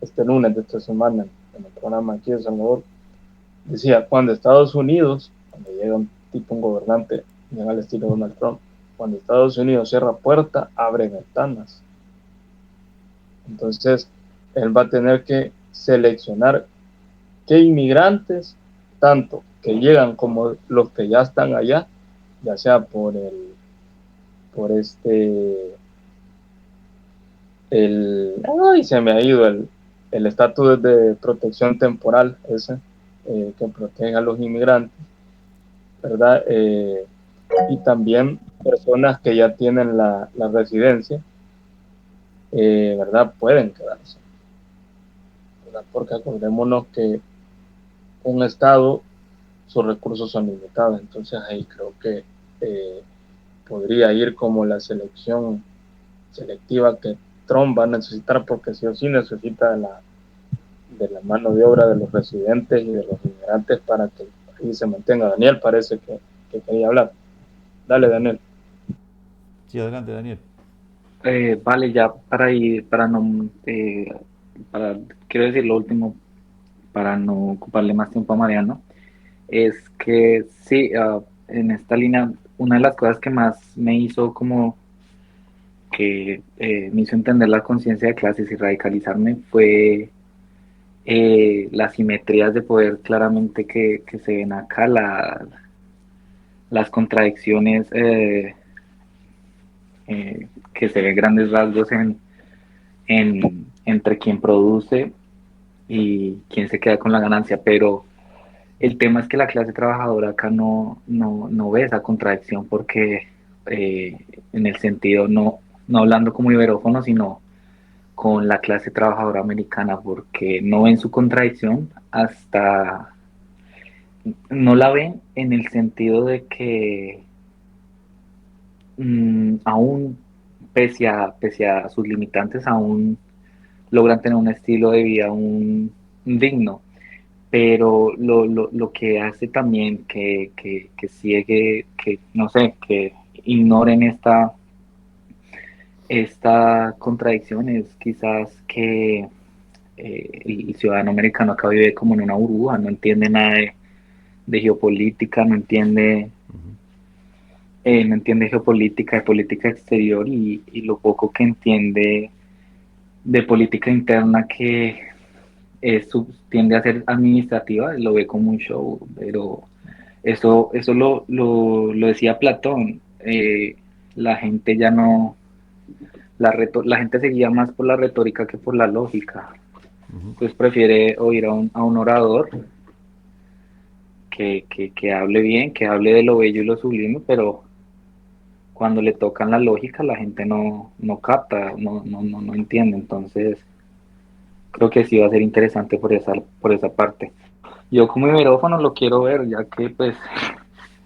Speaker 4: este lunes de esta semana en el programa aquí de Salvador, decía, cuando llega un gobernante, llega al estilo de Donald Trump, cuando Estados Unidos cierra puerta, abre ventanas. Entonces, él va a tener que seleccionar qué inmigrantes, tanto que llegan como los que ya están allá, ya sea por ay, se me ha ido el estatus de protección temporal ese, que protege a los inmigrantes, ¿verdad? Y también personas que ya tienen la residencia, ¿verdad? Pueden quedarse, ¿verdad? Porque acordémonos que un estado, sus recursos son limitados, entonces ahí creo que eh, podría ir como la selección selectiva que Trump va a necesitar, porque sí o sí necesita de la mano de obra de los residentes y de los inmigrantes para que ahí se mantenga. Daniel parece que quería hablar. Dale, Daniel.
Speaker 1: Sí, adelante, Daniel.
Speaker 3: Vale, ya para ir, para no, para, quiero decir lo último, para no ocuparle más tiempo a Mariano, es que sí, en esta línea, una de las cosas que más me hizo como que me hizo entender la conciencia de clases y radicalizarme fue las simetrías de poder claramente que se ven acá, las contradicciones que se ven grandes rasgos entre quien produce y quien se queda con la ganancia, pero el tema es que la clase trabajadora acá no ve esa contradicción porque en el sentido, no hablando como iberófono, sino con la clase trabajadora americana, porque no ven su contradicción hasta, no la ven en el sentido de que aún pese a sus limitantes, aún logran tener un estilo de vida digno, pero lo que hace también que ciegue, que no sé, que ignoren esta contradicción es quizás que el ciudadano americano acá vive como en una burbuja, no entiende nada de geopolítica, no entiende geopolítica, de política exterior y lo poco que entiende de política interna que tiende a ser administrativa, lo ve como un show, pero eso lo decía Platón, la gente ya no, la gente se guía más por la retórica que por la lógica, entonces prefiere oír a un orador que hable bien, que hable de lo bello y lo sublime, pero cuando le tocan la lógica la gente no capta, no entiende, entonces creo que sí va a ser interesante por esa parte. Yo como iberófono lo quiero ver, ya que pues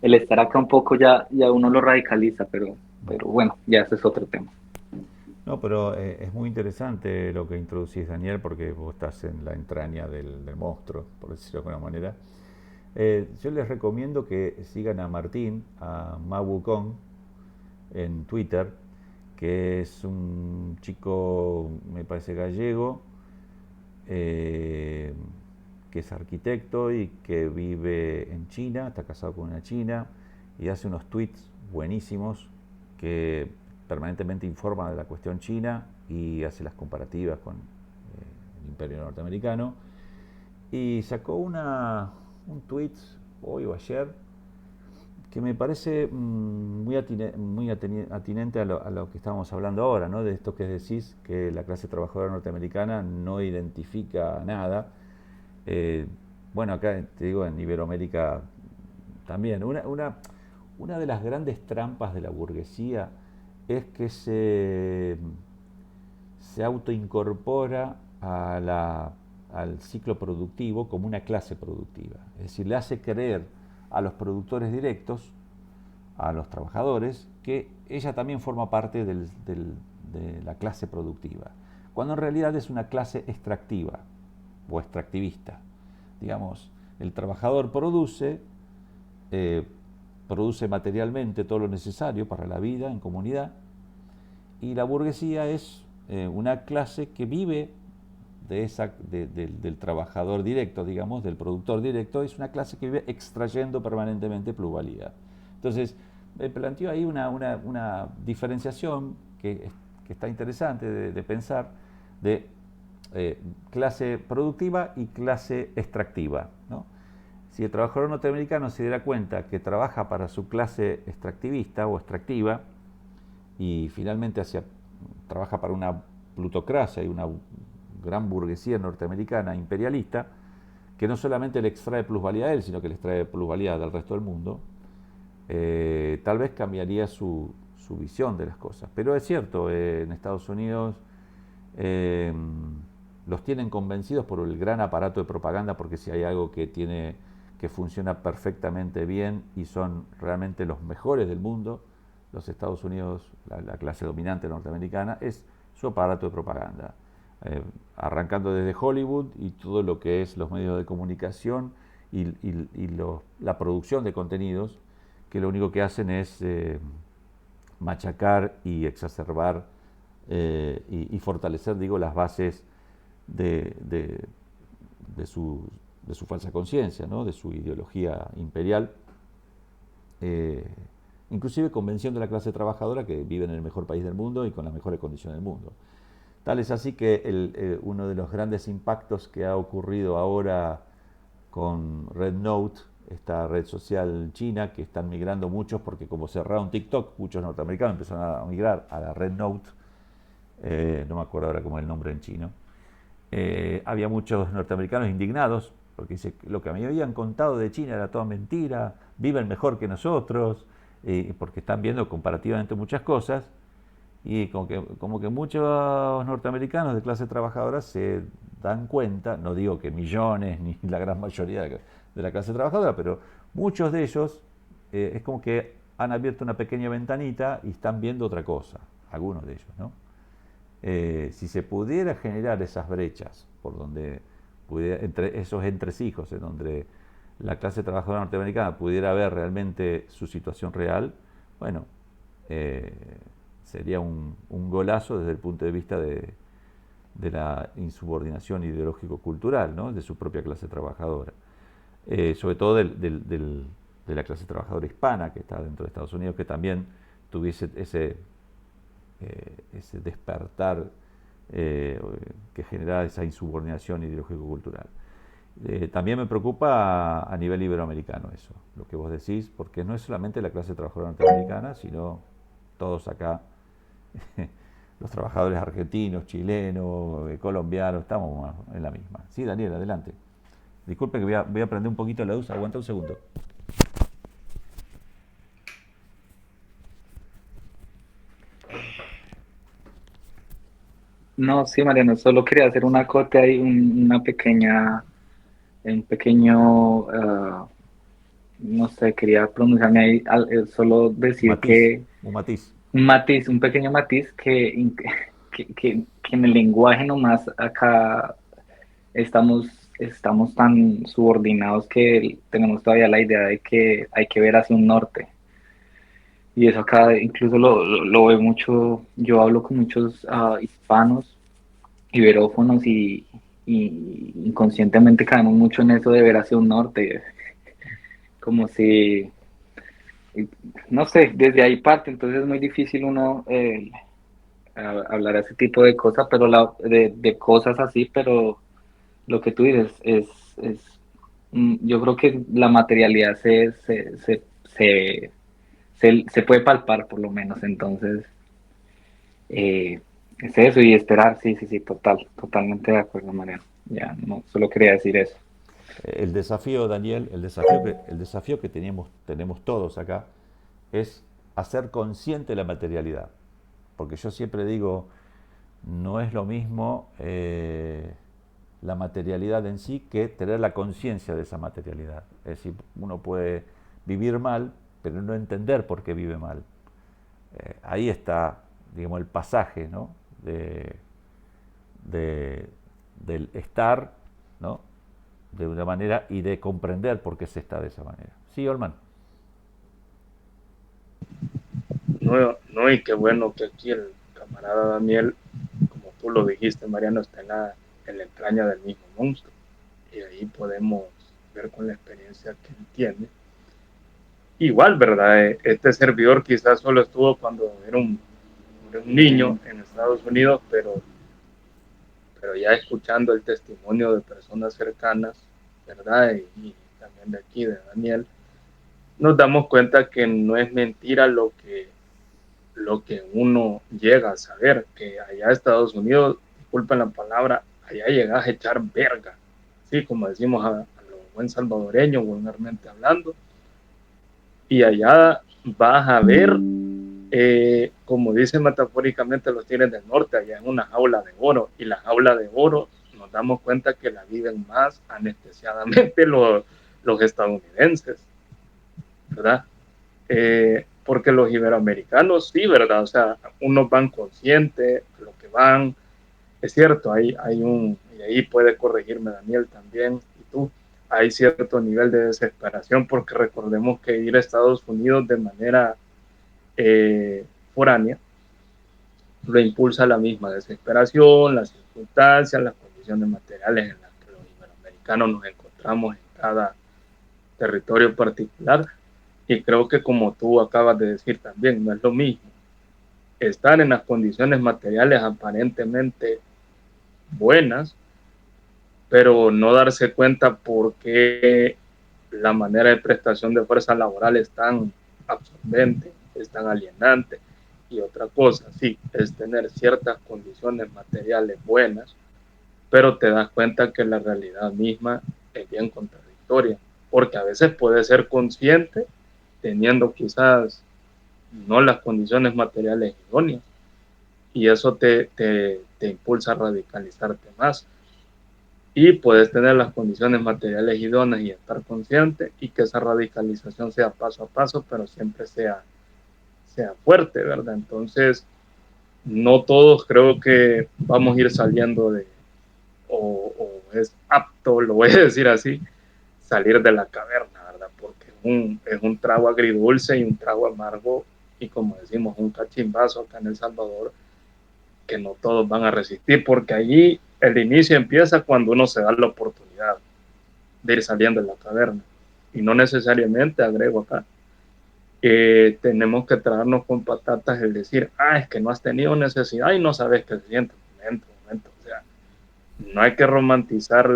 Speaker 3: el estar acá un poco ya uno lo radicaliza, pero bueno, ya ese es otro tema.
Speaker 1: No, pero es muy interesante lo que introducís, Daniel, porque vos estás en la entraña del monstruo, por decirlo de alguna manera. Yo les recomiendo que sigan a Martín, a Ma Wukong, en Twitter, que es un chico, me parece gallego, eh, que es arquitecto y que vive en China, está casado con una china y hace unos tweets buenísimos que permanentemente informa de la cuestión china y hace las comparativas con el imperio norteamericano. Y sacó un tweet hoy o ayer que me parece muy atinente a lo que estábamos hablando ahora, ¿no? De esto que decís, que la clase trabajadora norteamericana no identifica nada. Eh, bueno, acá te digo, en Iberoamérica también. Una de las grandes trampas de la burguesía es que se autoincorpora al ciclo productivo como una clase productiva. Es decir, le hace creer a los productores directos a los trabajadores que ella también forma parte de la clase productiva, cuando en realidad es una clase extractiva o extractivista. Digamos, el trabajador produce materialmente todo lo necesario para la vida en comunidad, y la burguesía es una clase que vive del trabajador directo, digamos, del productor directo. Es una clase que vive extrayendo permanentemente plusvalía. Entonces, me planteó ahí una diferenciación que está interesante de pensar, de clase productiva y clase extractiva, ¿no? Si el trabajador norteamericano se diera cuenta que trabaja para su clase extractivista o extractiva, y finalmente trabaja para una plutocracia y una gran burguesía norteamericana imperialista, que no solamente le extrae plusvalía a él, sino que le extrae plusvalía del resto del mundo, tal vez cambiaría su visión de las cosas. Pero es cierto, en Estados Unidos los tienen convencidos por el gran aparato de propaganda, porque si hay algo que funciona perfectamente bien y son realmente los mejores del mundo, los Estados Unidos, la clase dominante norteamericana, es su aparato de propaganda. Arrancando desde Hollywood y todo lo que es los medios de comunicación y la producción de contenidos, que lo único que hacen es machacar y exacerbar y fortalecer, digo, las bases de su falsa conciencia, ¿no? De su ideología imperial, inclusive convenciendo a la clase trabajadora que vive en el mejor país del mundo y con las mejores condiciones del mundo. Tal es así que uno de los grandes impactos que ha ocurrido ahora con Red Note, esta red social china, que están migrando muchos, porque como cerraron TikTok, muchos norteamericanos empezaron a migrar a la Red Note, no me acuerdo ahora cómo es el nombre en chino. Había muchos norteamericanos indignados, porque dice, lo que me habían contado de China era toda mentira, viven mejor que nosotros, porque están viendo comparativamente muchas cosas, y como que muchos norteamericanos de clase trabajadora se dan cuenta, no digo que millones ni la gran mayoría de la clase trabajadora, pero muchos de ellos es como que han abierto una pequeña ventanita y están viendo otra cosa, algunos de ellos, ¿no? Si se pudiera generar esas brechas por donde entre esos entresijos, en donde la clase trabajadora norteamericana pudiera ver realmente su situación real, bueno, sería un golazo desde el punto de vista de la insubordinación ideológico-cultural, ¿no? De su propia clase trabajadora, sobre todo de la clase trabajadora hispana que está dentro de Estados Unidos, que también tuviese ese despertar que genera esa insubordinación ideológico-cultural. También me preocupa a nivel iberoamericano eso, lo que vos decís, porque no es solamente la clase trabajadora norteamericana, sino todos acá, los trabajadores argentinos, chilenos, colombianos, estamos en la misma. Sí, Daniel, adelante. Disculpe que voy a prender un poquito la luz, aguanta un segundo.
Speaker 3: No, sí, Mariano, solo quería hacer un acote ahí, un pequeño, no sé, quería pronunciarme ahí, solo decir
Speaker 1: Matiz,
Speaker 3: que
Speaker 1: un matiz.
Speaker 3: un matiz, un pequeño matiz que en el lenguaje nomás acá estamos tan subordinados que tenemos todavía la idea de que hay que ver hacia un norte. Y eso acá incluso lo veo mucho, yo hablo con muchos hispanos, iberófonos y inconscientemente caemos mucho en eso de ver hacia un norte, como si, no sé, desde ahí parte, entonces es muy difícil uno hablar ese tipo de cosas, pero de cosas así, pero lo que tú dices es yo creo que la materialidad se puede palpar por lo menos, entonces es eso y esperar, sí, sí, sí, totalmente de acuerdo, Mariano. Ya, no, solo quería decir eso.
Speaker 1: El desafío, Daniel, el desafío que tenemos todos acá es hacer consciente la materialidad. Porque yo siempre digo, no es lo mismo la materialidad en sí que tener la conciencia de esa materialidad. Es decir, uno puede vivir mal, pero no entender por qué vive mal. Ahí está, digamos, el pasaje, ¿no? Del estar, ¿no? De una manera y de comprender por qué se está de esa manera. Sí, Olman.
Speaker 4: No, no, y qué bueno que aquí el camarada Daniel, como tú lo dijiste, Mariano, está en la entraña del mismo monstruo. Y ahí podemos ver con la experiencia que él tiene. Igual, ¿verdad? Este servidor quizás solo estuvo cuando era un niño en Estados Unidos, pero ya escuchando el testimonio de personas cercanas, ¿verdad? Y también de aquí, de Daniel, nos damos cuenta que no es mentira lo que uno llega a saber, que allá en Estados Unidos, disculpen la palabra, allá llegas a echar verga, sí, como decimos a lo buen salvadoreño, vulgarmente hablando, y allá vas a ver, como dicen metafóricamente los tigres del norte, allá en una jaula de oro, y la jaula de oro nos damos cuenta que la viven más anestesiadamente los estadounidenses, ¿verdad? Porque los iberoamericanos sí, ¿verdad? O sea, unos van conscientes de lo que van, es cierto, y ahí puede corregirme Daniel también, y tú, hay cierto nivel de desesperación, porque recordemos que ir a Estados Unidos de manera foránea lo impulsa la misma desesperación, las circunstancias, las condiciones materiales en las que los iberoamericanos nos encontramos en cada territorio particular. Y creo que como tú acabas de decir también, no es lo mismo estar en las condiciones materiales aparentemente buenas, pero no darse cuenta por qué la manera de prestación de fuerza laboral es tan absorbente, es tan alienante. Y otra cosa, sí, es tener ciertas condiciones materiales buenas, pero te das cuenta que la realidad misma es bien contradictoria, porque a veces puedes ser consciente teniendo quizás no las condiciones materiales idóneas, y eso te impulsa a radicalizarte más. Y puedes tener las condiciones materiales idóneas y estar consciente, y que esa radicalización sea paso a paso, pero siempre sea fuerte, ¿verdad? Entonces, no todos creo que vamos a ir saliendo o es apto, lo voy a decir así, salir de la caverna, ¿verdad? Porque es un trago agridulce y un trago amargo, y como decimos, un cachimbazo acá en El Salvador, que no todos van a resistir, porque allí el inicio empieza cuando uno se da la oportunidad de ir saliendo de la caverna. Y no necesariamente, agrego acá, tenemos que traernos con patatas el decir, es que no has tenido necesidad y no sabes qué se siente. Momento. O sea, no hay que romantizar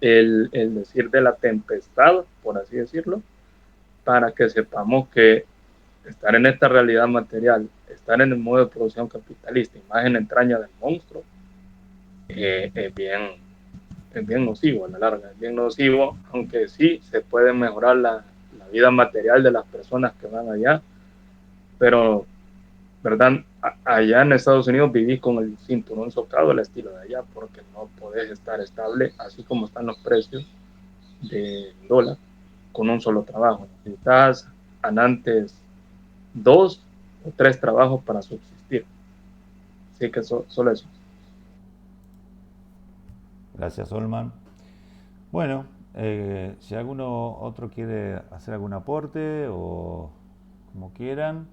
Speaker 4: el decir de la tempestad, por así decirlo, para que sepamos que estar en esta realidad material, estar en el modo de producción capitalista, y más en la entraña del monstruo, es bien nocivo a la larga, es bien nocivo, aunque sí se puede mejorar la vida material de las personas que van allá, pero, ¿verdad? Allá en Estados Unidos vivís con el cinturón socado, el estilo de allá, porque no podés estar estable, así como están los precios del dólar, con un solo trabajo. Necesitas antes 2 o 3 trabajos para subsistir. Así que solo eso.
Speaker 1: Gracias, Olman. Bueno, si alguno otro quiere hacer algún aporte o como quieran,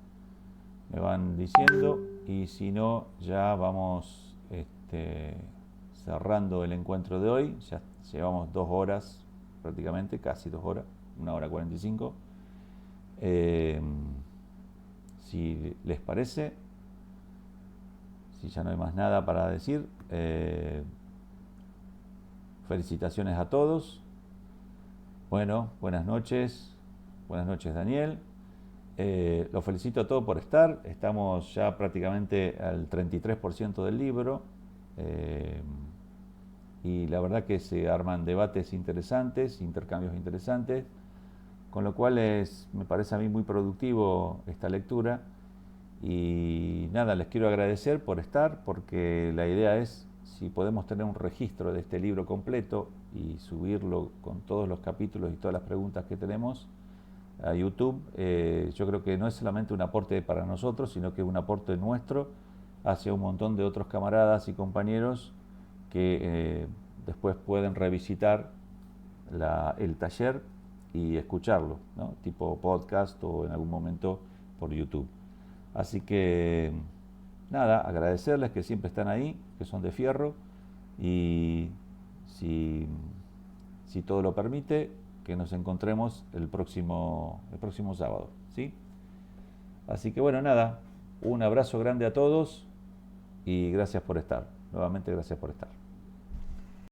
Speaker 1: me van diciendo, y si no, ya vamos cerrando el encuentro de hoy. Ya llevamos 2 horas prácticamente, casi 2 horas, 1 hora 45. Si les parece, si ya no hay más nada para decir, felicitaciones a todos. Bueno, buenas noches Daniel. Los felicito a todos por estar. Estamos ya prácticamente al 33% del libro, y la verdad que se arman debates interesantes, intercambios interesantes, con lo cual me parece a mí muy productivo esta lectura. Y nada, les quiero agradecer por estar, porque la idea es, si podemos tener un registro de este libro completo y subirlo con todos los capítulos y todas las preguntas que tenemos, a YouTube, yo creo que no es solamente un aporte para nosotros, sino que es un aporte nuestro hacia un montón de otros camaradas y compañeros que después pueden revisitar el taller y escucharlo, ¿no? Tipo podcast o en algún momento por YouTube. Así que nada, agradecerles que siempre están ahí, que son de fierro, y si todo lo permite, que nos encontremos el próximo sábado, ¿sí? Así que bueno, nada, un abrazo grande a todos y gracias por estar. Nuevamente gracias por estar.